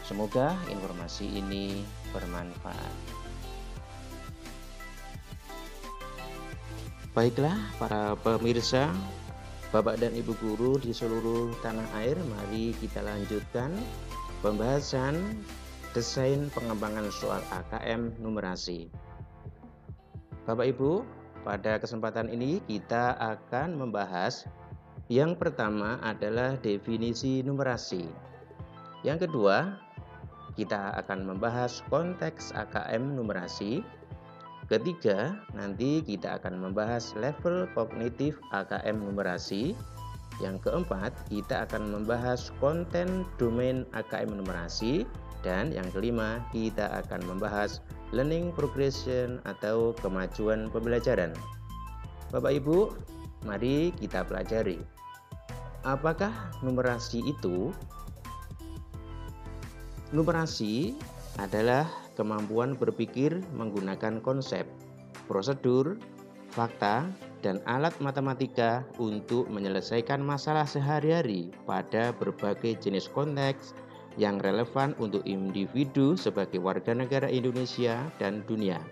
Semoga informasi ini bermanfaat. Baiklah para pemirsa, Bapak dan Ibu guru di seluruh tanah air, mari kita lanjutkan pembahasan desain pengembangan soal AKM numerasi. Bapak Ibu, pada kesempatan ini kita akan membahas yang pertama adalah definisi numerasi. Yang kedua, kita akan membahas konteks AKM numerasi. Ketiga, nanti kita akan membahas level kognitif AKM numerasi. Yang keempat, kita akan membahas konten domain AKM numerasi. Dan yang kelima, kita akan membahas learning progression atau kemajuan pembelajaran. Bapak Ibu, mari kita pelajari. Apakah numerasi itu? Numerasi adalah kemampuan berpikir menggunakan konsep, prosedur, fakta, dan alat matematika untuk menyelesaikan masalah sehari-hari pada berbagai jenis konteks yang relevan untuk individu sebagai warga negara Indonesia dan dunia.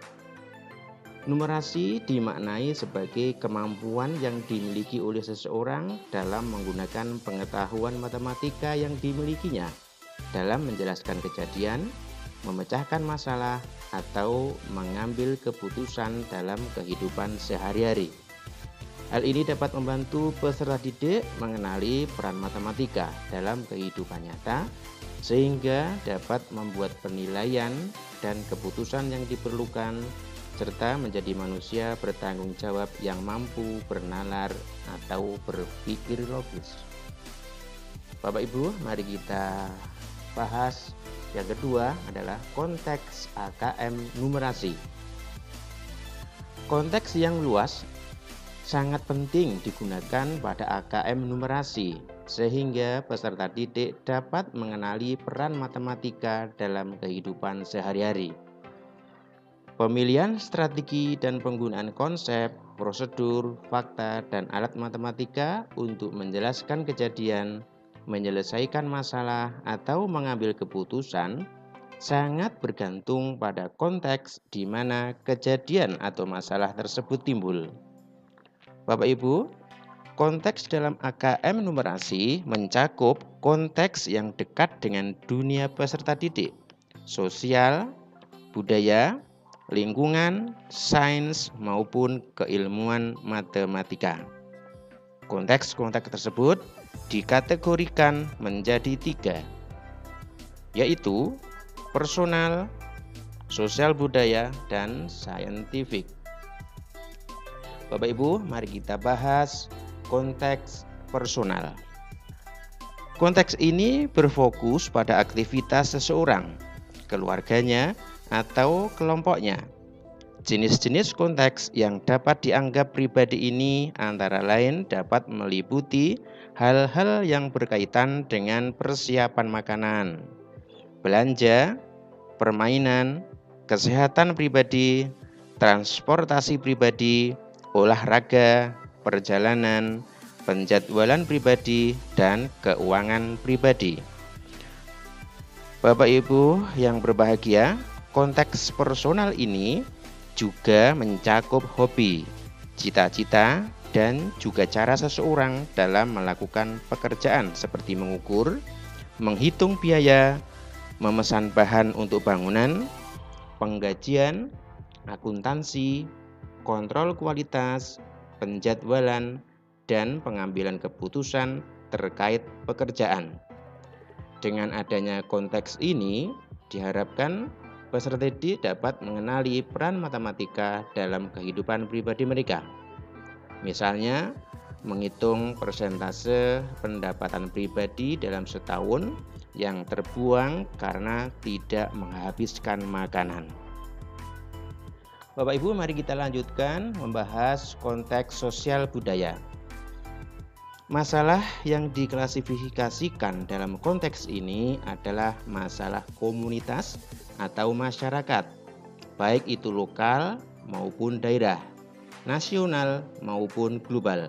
Numerasi dimaknai sebagai kemampuan yang dimiliki oleh seseorang dalam menggunakan pengetahuan matematika yang dimilikinya dalam menjelaskan kejadian, memecahkan masalah, atau mengambil keputusan dalam kehidupan sehari-hari. Hal ini dapat membantu peserta didik mengenali peran matematika dalam kehidupan nyata, sehingga dapat membuat penilaian dan keputusan yang diperlukan, serta menjadi manusia bertanggung jawab yang mampu bernalar atau berpikir logis. Bapak Ibu, mari kita bahas yang kedua adalah konteks AKM numerasi. Konteks yang luas sangat penting digunakan pada AKM numerasi, sehingga peserta didik dapat mengenali peran matematika dalam kehidupan sehari-hari. Pemilihan strategi dan penggunaan konsep, prosedur, fakta, dan alat matematika untuk menjelaskan kejadian, menyelesaikan masalah, atau mengambil keputusan sangat bergantung pada konteks di mana kejadian atau masalah tersebut timbul. Bapak Ibu, konteks dalam AKM numerasi mencakup konteks yang dekat dengan dunia peserta didik, sosial, budaya, lingkungan, sains, maupun keilmuan matematika. Konteks-konteks tersebut dikategorikan menjadi 3, yaitu personal, sosial budaya, dan saintifik. Bapak Ibu, mari kita bahas konteks personal. Konteks ini berfokus pada aktivitas seseorang, keluarganya, atau kelompoknya. Jenis-jenis konteks yang dapat dianggap pribadi ini antara lain dapat meliputi hal-hal yang berkaitan dengan persiapan makanan, belanja, permainan, kesehatan pribadi, transportasi pribadi, olahraga, perjalanan, penjadwalan pribadi, dan keuangan pribadi. Bapak Ibu yang berbahagia, konteks personal ini juga mencakup hobi, cita-cita, dan juga cara seseorang dalam melakukan pekerjaan seperti mengukur, menghitung biaya, memesan bahan untuk bangunan, penggajian, akuntansi, kontrol kualitas, penjadwalan, dan pengambilan keputusan terkait pekerjaan. Dengan adanya konteks ini, diharapkan peserta didik dapat mengenali peran matematika dalam kehidupan pribadi mereka. Misalnya, menghitung persentase pendapatan pribadi dalam setahun yang terbuang karena tidak menghabiskan makanan. Bapak Ibu, mari kita lanjutkan membahas konteks sosial budaya. Masalah yang diklasifikasikan dalam konteks ini adalah masalah komunitas atau masyarakat, baik itu lokal maupun daerah, nasional maupun global.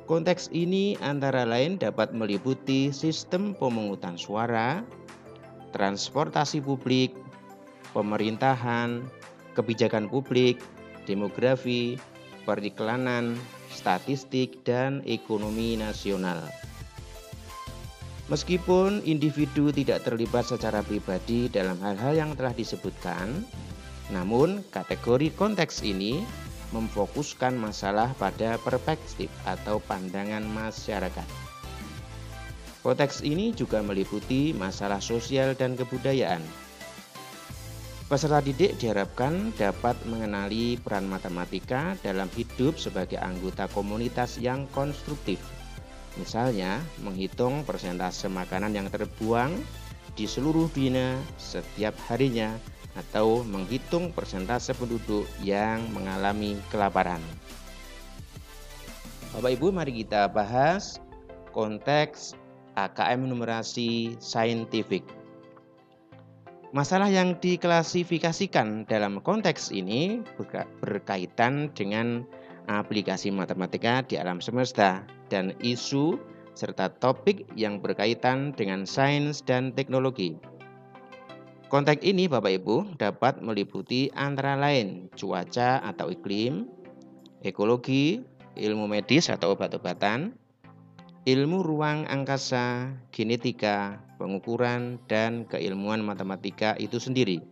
Konteks ini antara lain dapat meliputi sistem pemungutan suara, transportasi publik, pemerintahan, kebijakan publik, demografi, periklanan, statistik, dan ekonomi nasional. Meskipun individu tidak terlibat secara pribadi dalam hal-hal yang telah disebutkan, namun kategori konteks ini memfokuskan masalah pada perspektif atau pandangan masyarakat. Konteks ini juga meliputi masalah sosial dan kebudayaan. Peserta didik diharapkan dapat mengenali peran matematika dalam hidup sebagai anggota komunitas yang konstruktif. Misalnya, menghitung persentase makanan yang terbuang di seluruh dunia setiap harinya atau menghitung persentase penduduk yang mengalami kelaparan. Bapak Ibu, mari kita bahas konteks AKM numerasi saintifik. Masalah yang diklasifikasikan dalam konteks ini berkaitan dengan aplikasi matematika di alam semesta dan isu serta topik yang berkaitan dengan sains dan teknologi. Konteks ini Bapak Ibu dapat meliputi antara lain cuaca atau iklim, ekologi, ilmu medis atau obat-obatan, ilmu ruang angkasa, genetika, pengukuran, dan keilmuan matematika itu sendiri.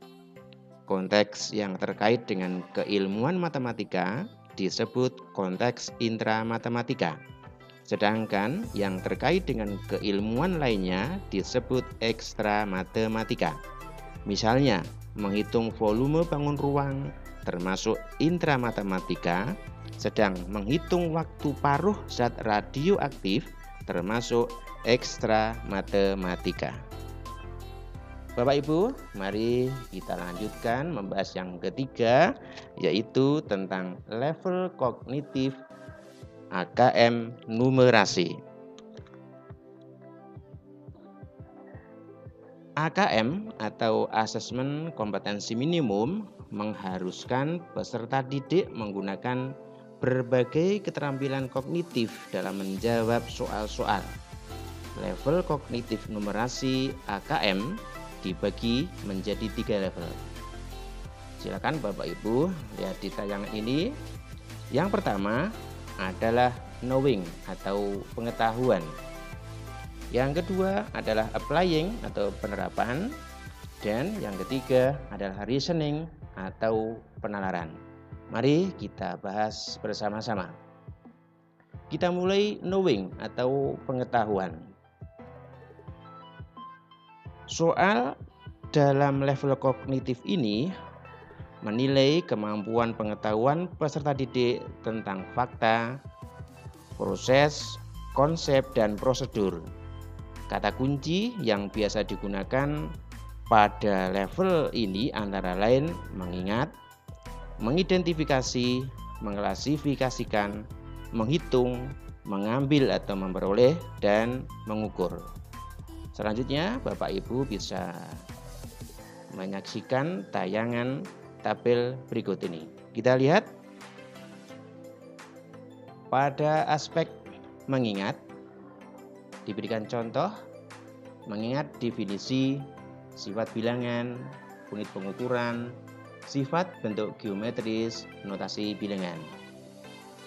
Konteks yang terkait dengan keilmuan matematika disebut konteks intramatematika. Sedangkan yang terkait dengan keilmuan lainnya disebut ekstra matematika. Misalnya, menghitung volume bangun ruang termasuk intramatematika, sedang menghitung waktu paruh zat radioaktif termasuk ekstra matematika. Bapak Ibu, mari kita lanjutkan membahas yang ketiga, yaitu tentang level kognitif AKM numerasi. AKM atau Asesmen Kompetensi Minimum mengharuskan peserta didik menggunakan berbagai keterampilan kognitif dalam menjawab soal-soal. Level kognitif numerasi AKM dibagi menjadi 3 level. Silakan Bapak Ibu lihat di tayangan ini. Yang pertama adalah knowing atau pengetahuan. Yang kedua adalah applying atau penerapan. Dan yang ketiga adalah reasoning atau penalaran. Mari kita bahas bersama-sama. Kita mulai knowing atau pengetahuan. Soal dalam level kognitif ini menilai kemampuan pengetahuan peserta didik tentang fakta, proses, konsep, dan prosedur. Kata kunci yang biasa digunakan pada level ini antara lain mengingat, mengidentifikasi, mengklasifikasikan, menghitung, mengambil atau memperoleh, dan mengukur. Selanjutnya, Bapak Ibu bisa menyaksikan tayangan tabel berikut ini. Kita lihat pada aspek mengingat, diberikan contoh mengingat definisi, sifat bilangan, unit pengukuran, sifat bentuk geometris, notasi bilangan.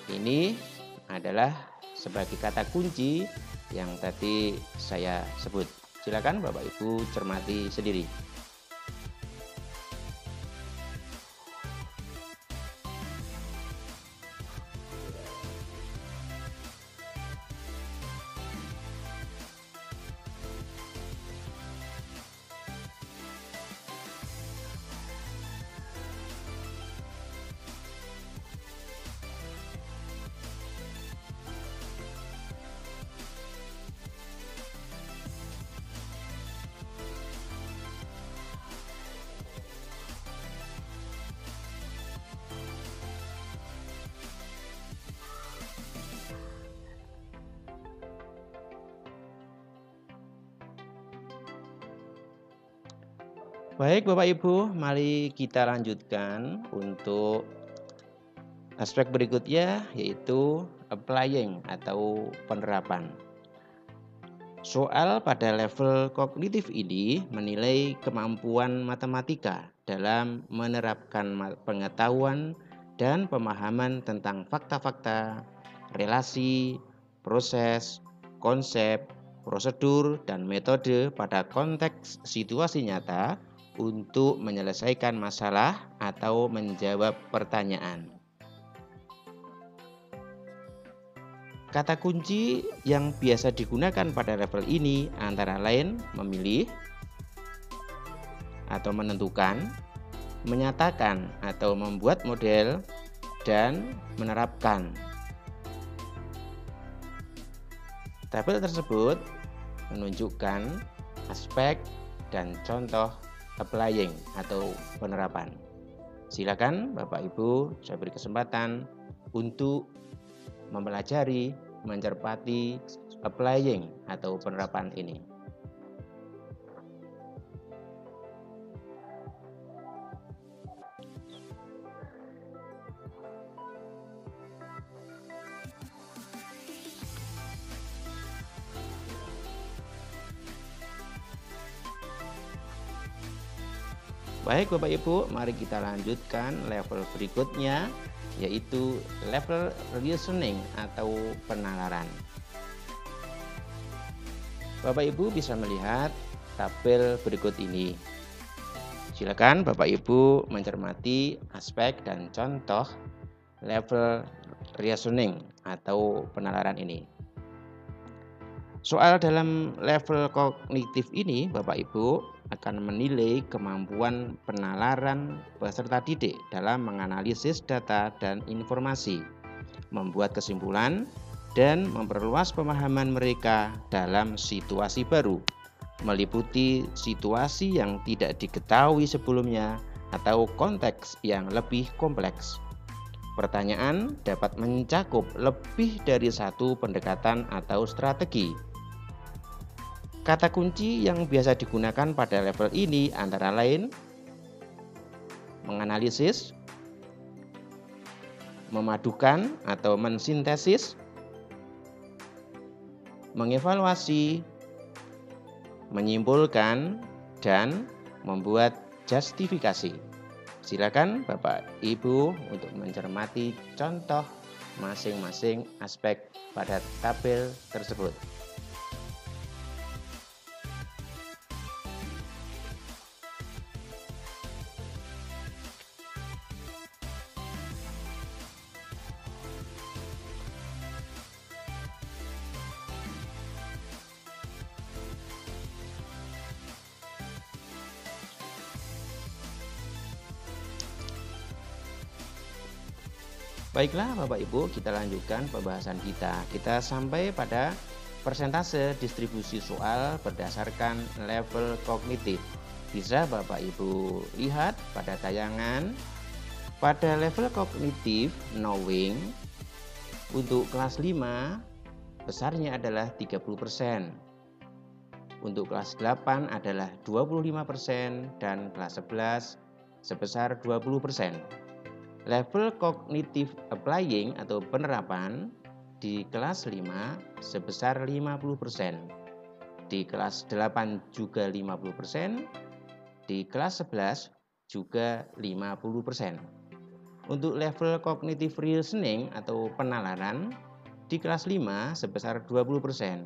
Ini adalah sebagai kata kunci yang tadi saya sebut. Silakan Bapak Ibu cermati sendiri. Baik Bapak Ibu, mari kita lanjutkan untuk aspek berikutnya, yaitu applying atau penerapan. Soal pada level kognitif ini menilai kemampuan matematika dalam menerapkan pengetahuan dan pemahaman tentang fakta-fakta, relasi, proses, konsep, prosedur, dan metode pada konteks situasi nyata untuk menyelesaikan masalah atau menjawab pertanyaan. Kata kunci yang biasa digunakan pada level ini antara lain memilih atau menentukan, menyatakan atau membuat model, dan menerapkan. Tabel tersebut menunjukkan aspek dan contoh applying atau penerapan. Silakan Bapak Ibu, saya beri kesempatan untuk mempelajari, mencermati applying atau penerapan ini. Baik Bapak Ibu, mari kita lanjutkan level berikutnya, yaitu level reasoning atau penalaran. Bapak Ibu bisa melihat tabel berikut ini. Silakan Bapak Ibu mencermati aspek dan contoh level reasoning atau penalaran ini. Soal dalam level kognitif ini, Bapak Ibu akan menilai kemampuan penalaran peserta didik dalam menganalisis data dan informasi, membuat kesimpulan, dan memperluas pemahaman mereka dalam situasi baru, meliputi situasi yang tidak diketahui sebelumnya atau konteks yang lebih kompleks. Pertanyaan dapat mencakup lebih dari satu pendekatan atau strategi. Kata kunci yang biasa digunakan pada level ini antara lain menganalisis, memadukan atau mensintesis, mengevaluasi, menyimpulkan, dan membuat justifikasi. Silakan Bapak Ibu untuk mencermati contoh masing-masing aspek pada tabel tersebut. Baiklah Bapak Ibu, kita lanjutkan pembahasan kita. Kita sampai pada persentase distribusi soal berdasarkan level kognitif. Bisa Bapak Ibu lihat pada tayangan. Pada level kognitif knowing untuk kelas 5 besarnya adalah 30%. Untuk kelas 8 adalah 25% dan kelas 11 sebesar 20%. Level kognitif applying atau penerapan di kelas 5 sebesar 50%. Di kelas 8 juga 50%. Di kelas 11 juga 50%. Untuk level kognitif reasoning atau penalaran di kelas 5 sebesar 20%.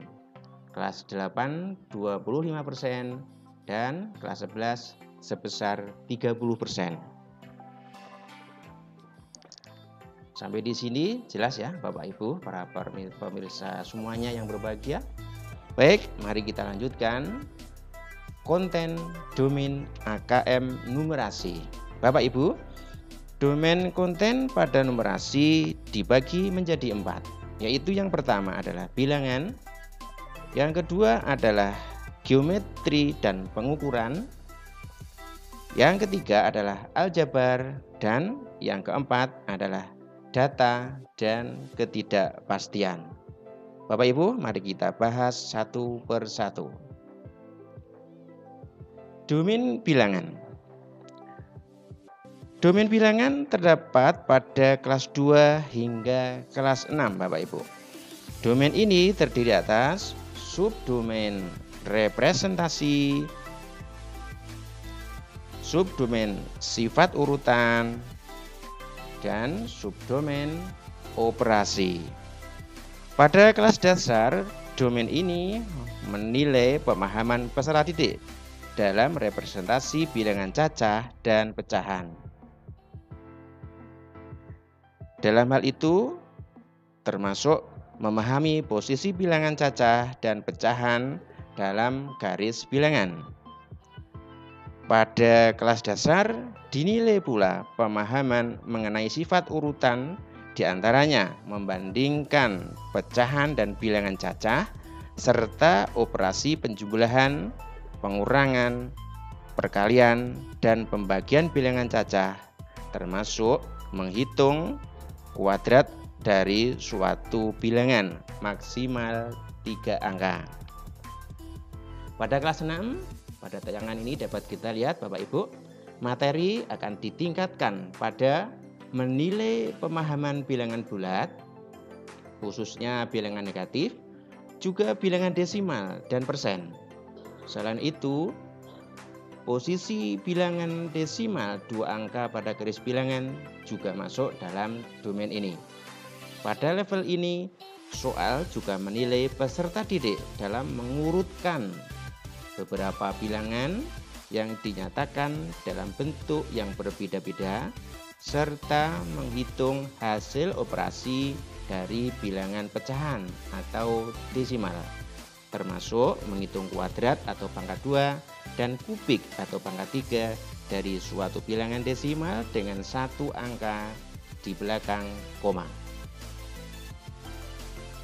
Kelas 8 25% dan kelas 11 sebesar 30%. Sampai di sini jelas ya Bapak Ibu, para pemirsa semuanya yang berbahagia. Baik, mari kita lanjutkan konten domain AKM numerasi. Bapak Ibu, domain konten pada numerasi dibagi menjadi 4, yaitu yang pertama adalah bilangan, yang kedua adalah geometri dan pengukuran, yang ketiga adalah aljabar, dan yang keempat adalah data dan ketidakpastian. Bapak Ibu, mari kita bahas satu persatu. Domain bilangan. Domain bilangan terdapat pada kelas 2 hingga kelas 6, Bapak Ibu. Domain ini terdiri atas subdomain representasi, subdomain sifat urutan, dan subdomain operasi. Pada kelas dasar, domain ini menilai pemahaman peserta didik dalam representasi bilangan cacah dan pecahan. Dalam hal itu, termasuk memahami posisi bilangan cacah dan pecahan dalam garis bilangan. Pada kelas dasar dinilai pula pemahaman mengenai sifat urutan, diantaranya membandingkan pecahan dan bilangan cacah, serta operasi penjumlahan, pengurangan, perkalian, dan pembagian bilangan cacah, termasuk menghitung kuadrat dari suatu bilangan maksimal 3 angka. Pada kelas 6, pada tayangan ini dapat kita lihat Bapak Ibu, materi akan ditingkatkan pada menilai pemahaman bilangan bulat, khususnya bilangan negatif, juga bilangan desimal dan persen. Selain itu, posisi bilangan desimal 2 angka pada garis bilangan juga masuk dalam domain ini. Pada level ini, soal juga menilai peserta didik dalam mengurutkan beberapa bilangan yang dinyatakan dalam bentuk yang berbeda-beda serta menghitung hasil operasi dari bilangan pecahan atau desimal, termasuk menghitung kuadrat atau pangkat 2 dan kubik atau pangkat 3 dari suatu bilangan desimal dengan satu angka di belakang koma.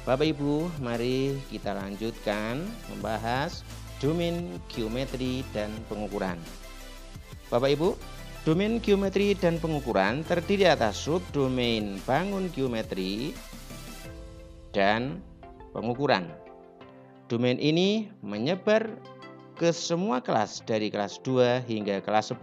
Bapak Ibu, mari kita lanjutkan membahas domain geometri dan pengukuran. Bapak Ibu, domain geometri dan pengukuran terdiri atas subdomain bangun geometri dan pengukuran. Domain ini menyebar ke semua kelas dari kelas 2 hingga kelas 10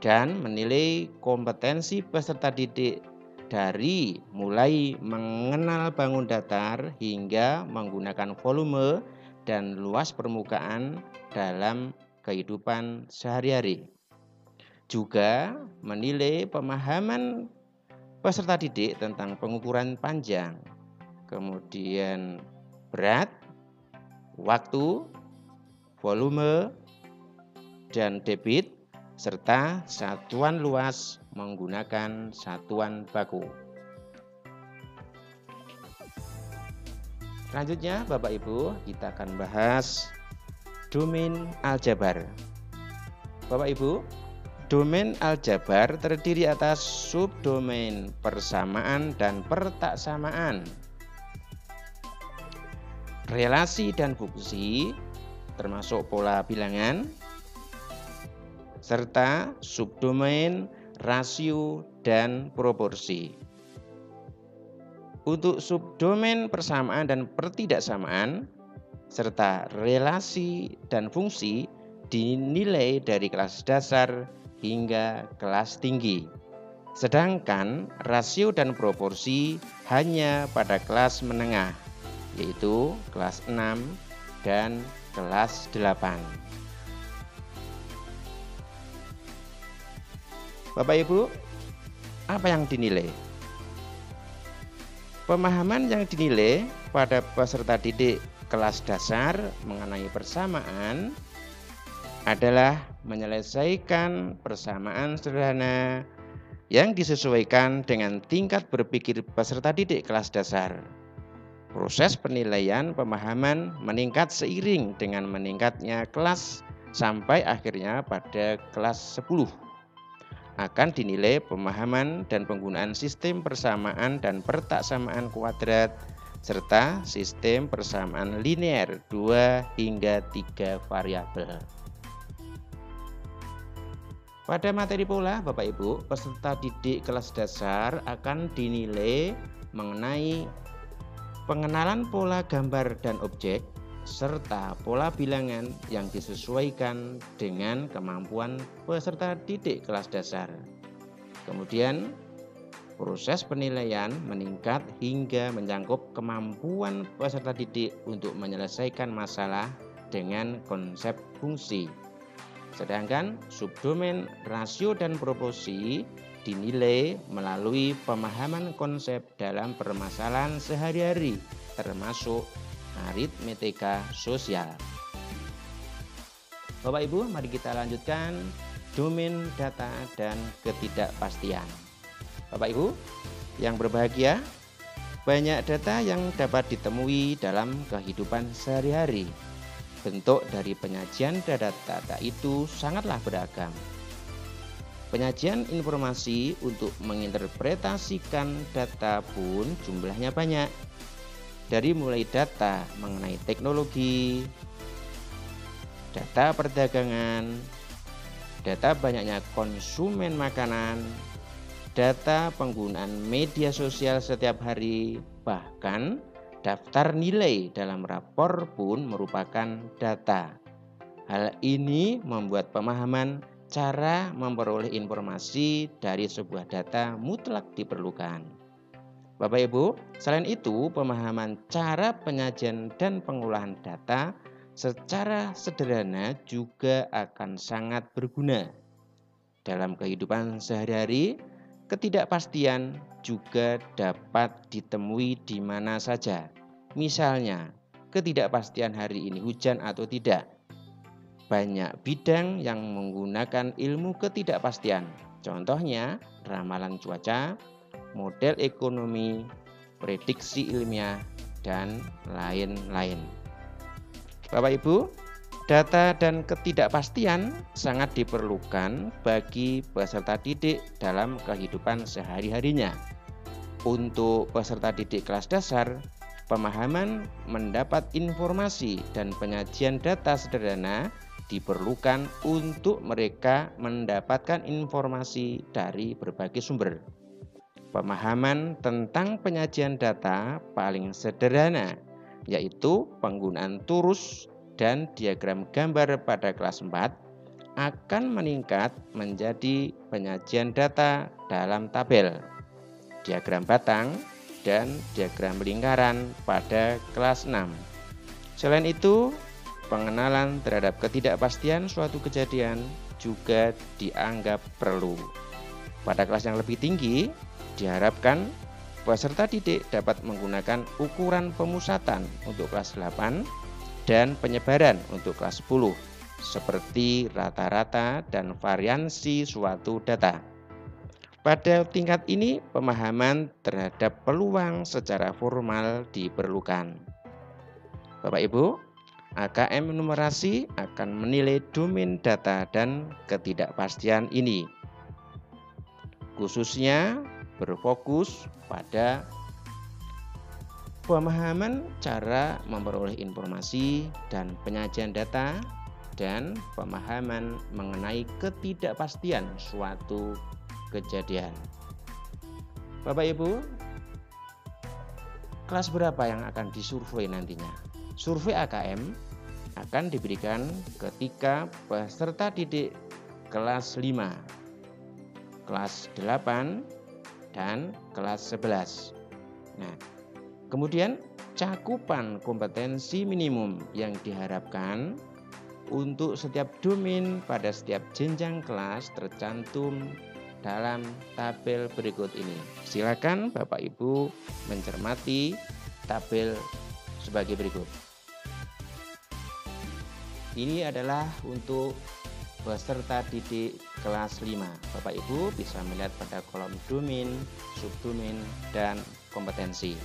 dan menilai kompetensi peserta didik dari mulai mengenal bangun datar hingga menggunakan volume dan luas permukaan dalam kehidupan sehari-hari. Juga menilai pemahaman peserta didik tentang pengukuran panjang, kemudian berat, waktu, volume, dan debit, serta satuan luas menggunakan satuan baku. Selanjutnya Bapak Ibu, kita akan bahas domain aljabar. Bapak Ibu, domain aljabar terdiri atas subdomain persamaan dan pertaksamaan, relasi dan fungsi, termasuk pola bilangan, serta subdomain rasio dan proporsi. Untuk subdomain persamaan dan pertidaksamaan serta relasi dan fungsi dinilai dari kelas dasar hingga kelas tinggi. Sedangkan rasio dan proporsi hanya pada kelas menengah, yaitu kelas 6 dan kelas 8. Bapak Ibu, apa yang dinilai? Pemahaman yang dinilai pada peserta didik kelas dasar mengenai persamaan adalah menyelesaikan persamaan sederhana yang disesuaikan dengan tingkat berpikir peserta didik kelas dasar. Proses penilaian pemahaman meningkat seiring dengan meningkatnya kelas sampai akhirnya pada kelas 10. Akan dinilai pemahaman dan penggunaan sistem persamaan dan pertaksamaan kuadrat serta sistem persamaan linear 2 hingga 3 variabel. Pada materi pola, Bapak Ibu, peserta didik kelas dasar akan dinilai mengenai pengenalan pola gambar dan objek serta pola bilangan yang disesuaikan dengan kemampuan peserta didik kelas dasar. Kemudian, proses penilaian meningkat hingga mencakup kemampuan peserta didik untuk menyelesaikan masalah dengan konsep fungsi. Sedangkan subdomain rasio dan proporsi dinilai melalui pemahaman konsep dalam permasalahan sehari-hari, termasuk aritmetika sosial. Bapak Ibu, mari kita lanjutkan domain data dan ketidakpastian. Bapak Ibu yang berbahagia, banyak data yang dapat ditemui dalam kehidupan sehari-hari. Bentuk dari penyajian data itu sangatlah beragam. Penyajian informasi untuk menginterpretasikan data pun jumlahnya banyak. Dari mulai data mengenai teknologi, data perdagangan, data banyaknya konsumen makanan, data penggunaan media sosial setiap hari, bahkan daftar nilai dalam rapor pun merupakan data. Hal ini membuat pemahaman cara memperoleh informasi dari sebuah data mutlak diperlukan. Bapak Ibu, selain itu pemahaman cara penyajian dan pengolahan data secara sederhana juga akan sangat berguna. Dalam kehidupan sehari-hari, ketidakpastian juga dapat ditemui di mana saja. Misalnya, ketidakpastian hari ini hujan atau tidak. Banyak bidang yang menggunakan ilmu ketidakpastian. Contohnya, ramalan cuaca, model ekonomi, prediksi ilmiah, dan lain-lain. Bapak Ibu, data dan ketidakpastian sangat diperlukan bagi peserta didik dalam kehidupan sehari-harinya. Untuk peserta didik kelas dasar, pemahaman mendapat informasi dan penyajian data sederhana diperlukan untuk mereka mendapatkan informasi dari berbagai sumber. Pemahaman tentang penyajian data paling sederhana, yaitu penggunaan turus dan diagram gambar pada kelas 4, akan meningkat menjadi penyajian data dalam tabel, diagram batang, dan diagram lingkaran pada kelas 6. Selain itu, pengenalan terhadap ketidakpastian suatu kejadian juga dianggap perlu. Pada kelas yang lebih tinggi, diharapkan peserta didik dapat menggunakan ukuran pemusatan untuk kelas 8 dan penyebaran untuk kelas 10, seperti rata-rata dan variansi suatu data. Pada tingkat ini, pemahaman terhadap peluang secara formal diperlukan. Bapak Ibu, AKM numerasi akan menilai domain data dan ketidakpastian ini, khususnya berfokus pada pemahaman cara memperoleh informasi dan penyajian data, dan pemahaman mengenai ketidakpastian suatu kejadian. Bapak Ibu, kelas berapa yang akan disurvei nantinya? Survei AKM akan diberikan ketika peserta didik kelas 5, kelas 8, dan kelas 11. Nah, kemudian cakupan kompetensi minimum yang diharapkan untuk setiap domain pada setiap jenjang kelas tercantum dalam tabel berikut ini. Silakan Bapak Ibu mencermati tabel sebagai berikut. Ini adalah untuk peserta didik kelas 5. Bapak Ibu bisa melihat pada kolom domain, subdomain, dan kompetensi.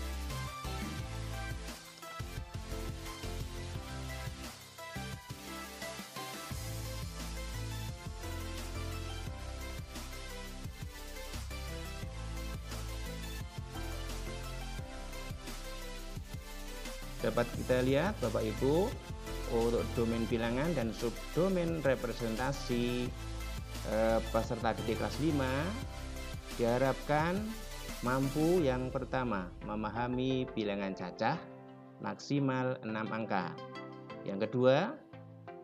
Dapat kita lihat Bapak Ibu, untuk domain bilangan dan subdomain representasi peserta didik kelas 5 diharapkan mampu yang pertama memahami bilangan cacah maksimal 6 angka. Yang kedua,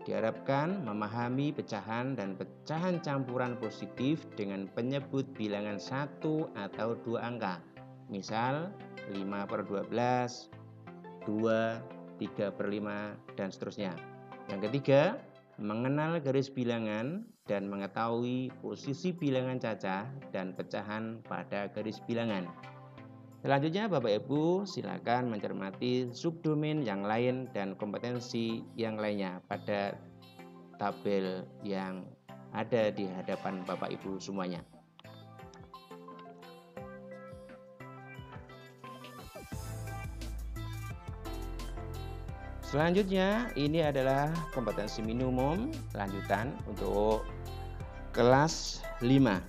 diharapkan memahami pecahan dan pecahan campuran positif dengan penyebut bilangan 1 atau 2 angka. Misal 5/12, 2, 3/5, dan seterusnya. Yang ketiga, mengenal garis bilangan dan mengetahui posisi bilangan cacah dan pecahan pada garis bilangan. Selanjutnya Bapak Ibu silakan mencermati subdomain yang lain dan kompetensi yang lainnya pada tabel yang ada di hadapan Bapak Ibu semuanya. Selanjutnya, ini adalah kompetensi minimum lanjutan untuk kelas 5.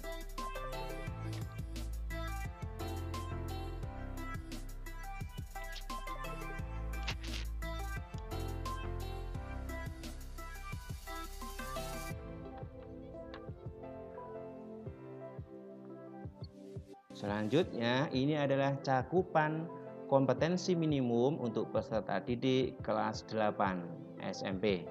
Selanjutnya, ini adalah cakupan kompetensi minimum untuk peserta didik kelas 8 SMP.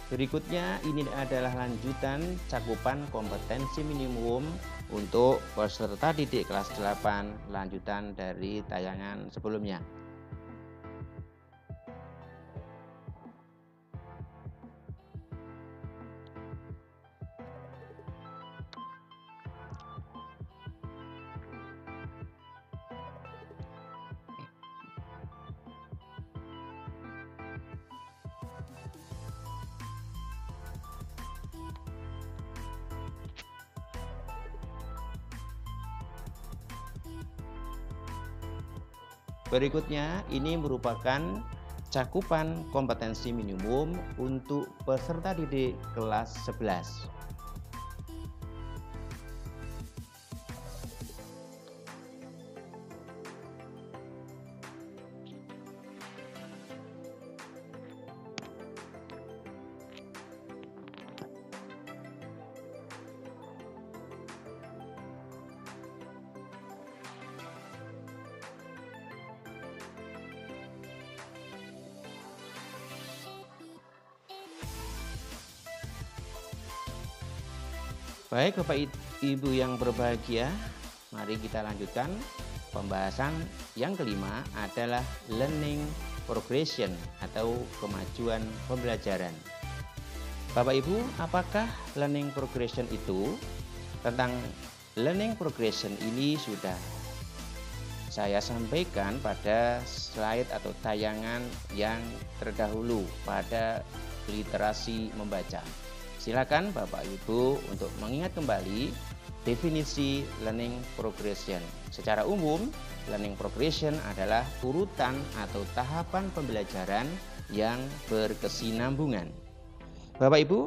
Berikutnya ini adalah lanjutan cakupan kompetensi minimum untuk peserta didik kelas 8 lanjutan dari tayangan sebelumnya. Berikutnya, ini merupakan cakupan kompetensi minimum untuk peserta didik kelas 11. Baik Bapak Ibu yang berbahagia, mari kita lanjutkan pembahasan yang kelima adalah learning progression atau kemajuan pembelajaran. Bapak Ibu, apakah learning progression itu? Tentang learning progression ini sudah saya sampaikan pada slide atau tayangan yang terdahulu pada literasi membaca. Silakan Bapak Ibu untuk mengingat kembali definisi learning progression. Secara umum, learning progression adalah urutan atau tahapan pembelajaran yang berkesinambungan. Bapak Ibu,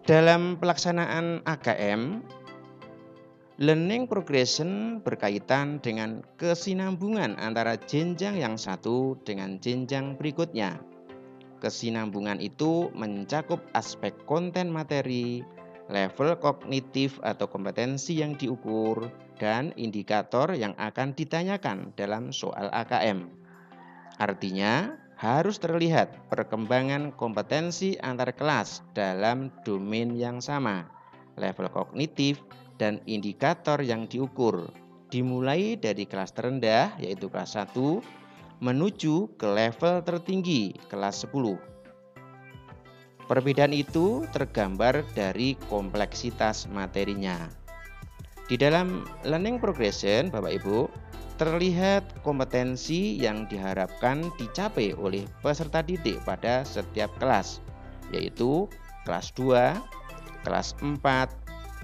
dalam pelaksanaan AKM, learning progression berkaitan dengan kesinambungan antara jenjang yang satu dengan jenjang berikutnya. Kesinambungan itu mencakup aspek konten materi, level kognitif atau kompetensi yang diukur, dan indikator yang akan ditanyakan dalam soal AKM. Artinya, harus terlihat perkembangan kompetensi antar kelas dalam domain yang sama, level kognitif, dan indikator yang diukur, dimulai dari kelas terendah yaitu kelas 1, menuju ke level tertinggi kelas 10. Perbedaan itu tergambar dari kompleksitas materinya. Di dalam learning progression, Bapak Ibu, terlihat kompetensi yang diharapkan dicapai oleh peserta didik pada setiap kelas, yaitu kelas 2, kelas 4,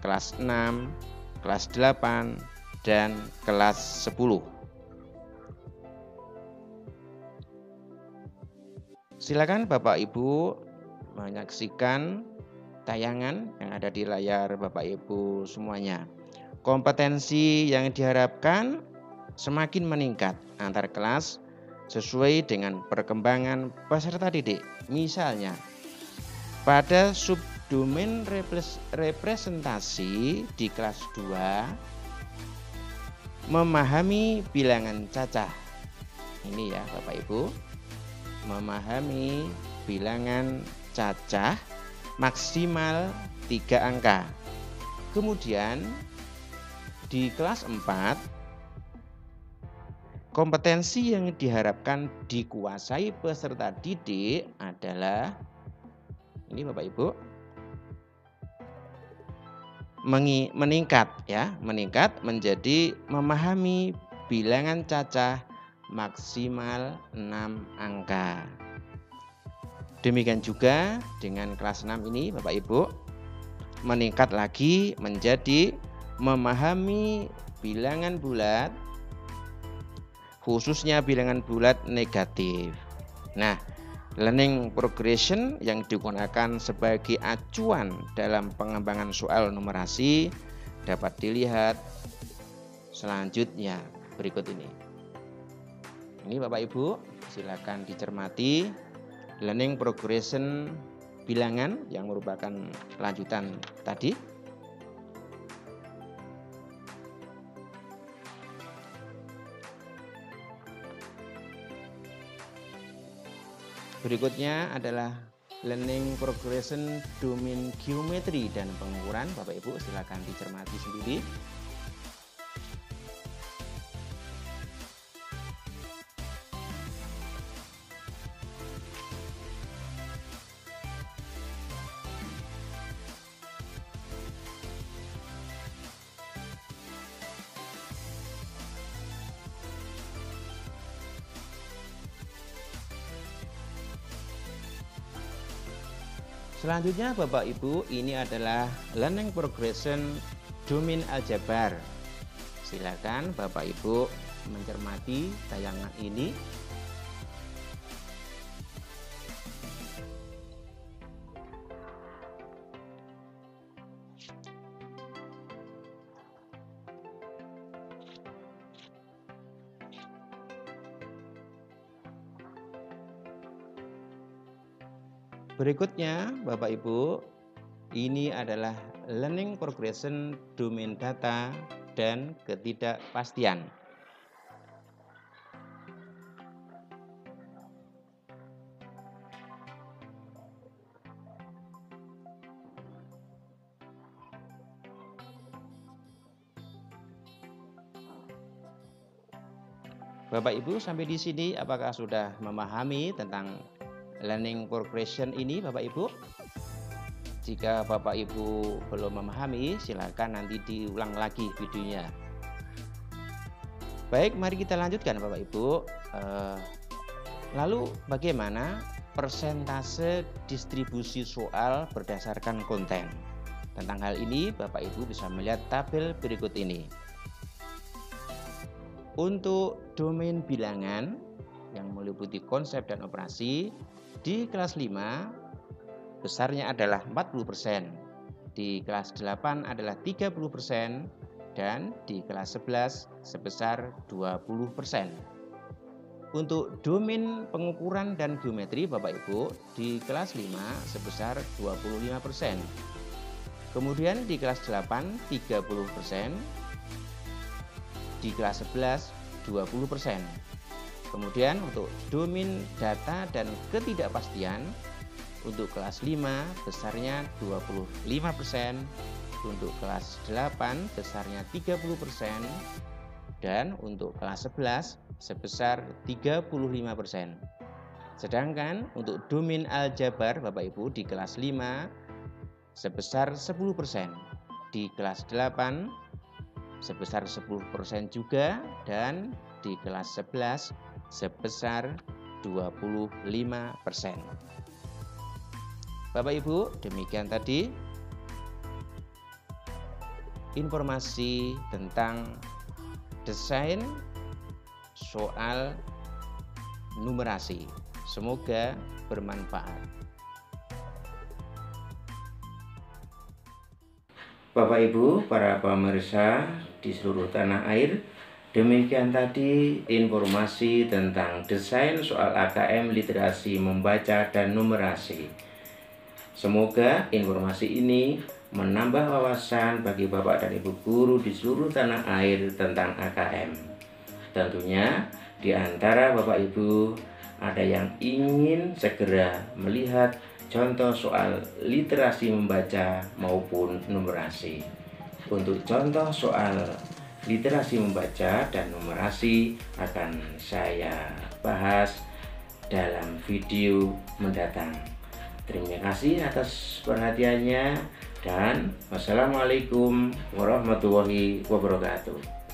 kelas 6, kelas 8, dan kelas 10. Silakan Bapak Ibu menyaksikan tayangan yang ada di layar Bapak Ibu semuanya. Kompetensi yang diharapkan semakin meningkat antar kelas sesuai dengan perkembangan peserta didik. Misalnya, pada subdomain representasi di kelas 2, memahami bilangan cacah. Ini ya Bapak Ibu, memahami bilangan cacah maksimal 3 angka. Kemudian di kelas 4, kompetensi yang diharapkan dikuasai peserta didik adalah ini Bapak Ibu, meningkat menjadi memahami bilangan cacah maksimal 6 angka. Demikian juga dengan kelas 6 ini Bapak Ibu, meningkat lagi menjadi memahami bilangan bulat, khususnya bilangan bulat negatif. Nah, learning progression yang digunakan sebagai acuan dalam pengembangan soal numerasi dapat dilihat selanjutnya berikut ini. Ini Bapak Ibu, silakan dicermati learning progression bilangan yang merupakan lanjutan tadi. Berikutnya adalah learning progression domain geometri dan pengukuran. Bapak Ibu silakan dicermati sendiri. Selanjutnya Bapak Ibu, ini adalah learning progression domain aljabar. Silakan Bapak Ibu mencermati tayangan ini. Berikutnya, Bapak Ibu, ini adalah learning progression domain data dan ketidakpastian. Bapak Ibu, sampai di sini apakah sudah memahami tentang learning progression ini, Bapak Ibu? Jika Bapak Ibu belum memahami, silakan nanti diulang lagi videonya. Baik, mari kita lanjutkan Bapak Ibu. Lalu bagaimana persentase distribusi soal berdasarkan konten? Tentang hal ini Bapak Ibu bisa melihat tabel berikut ini. Untuk domain bilangan yang meliputi konsep dan operasi, di kelas 5 besarnya adalah 40%, di kelas 8 adalah 30%, dan di kelas 11 sebesar 20%. Untuk domain pengukuran dan geometri Bapak Ibu, di kelas 5 sebesar 25%. Kemudian di kelas 8 30%, di kelas 11 20%. Kemudian untuk domain data dan ketidakpastian, untuk kelas 5 besarnya 25%, untuk kelas 8 besarnya 30%, dan untuk kelas 11 sebesar 35%. Sedangkan untuk domain aljabar Bapak Ibu di kelas 5 sebesar 10%, di kelas 8 sebesar 10% juga, dan di kelas 11 sebesar 25%. Bapak Ibu, demikian tadi informasi tentang desain soal numerasi. Semoga bermanfaat. Bapak Ibu, para pemirsa di seluruh tanah air, demikian tadi informasi tentang desain soal AKM literasi membaca dan numerasi. Semoga informasi ini menambah wawasan bagi Bapak dan Ibu guru di seluruh tanah air tentang AKM. Tentunya di antara Bapak Ibu ada yang ingin segera melihat contoh soal literasi membaca maupun numerasi. Untuk contoh soal literasi membaca dan numerasi akan saya bahas dalam video mendatang. Terima kasih atas perhatiannya dan wassalamualaikum warahmatullahi wabarakatuh.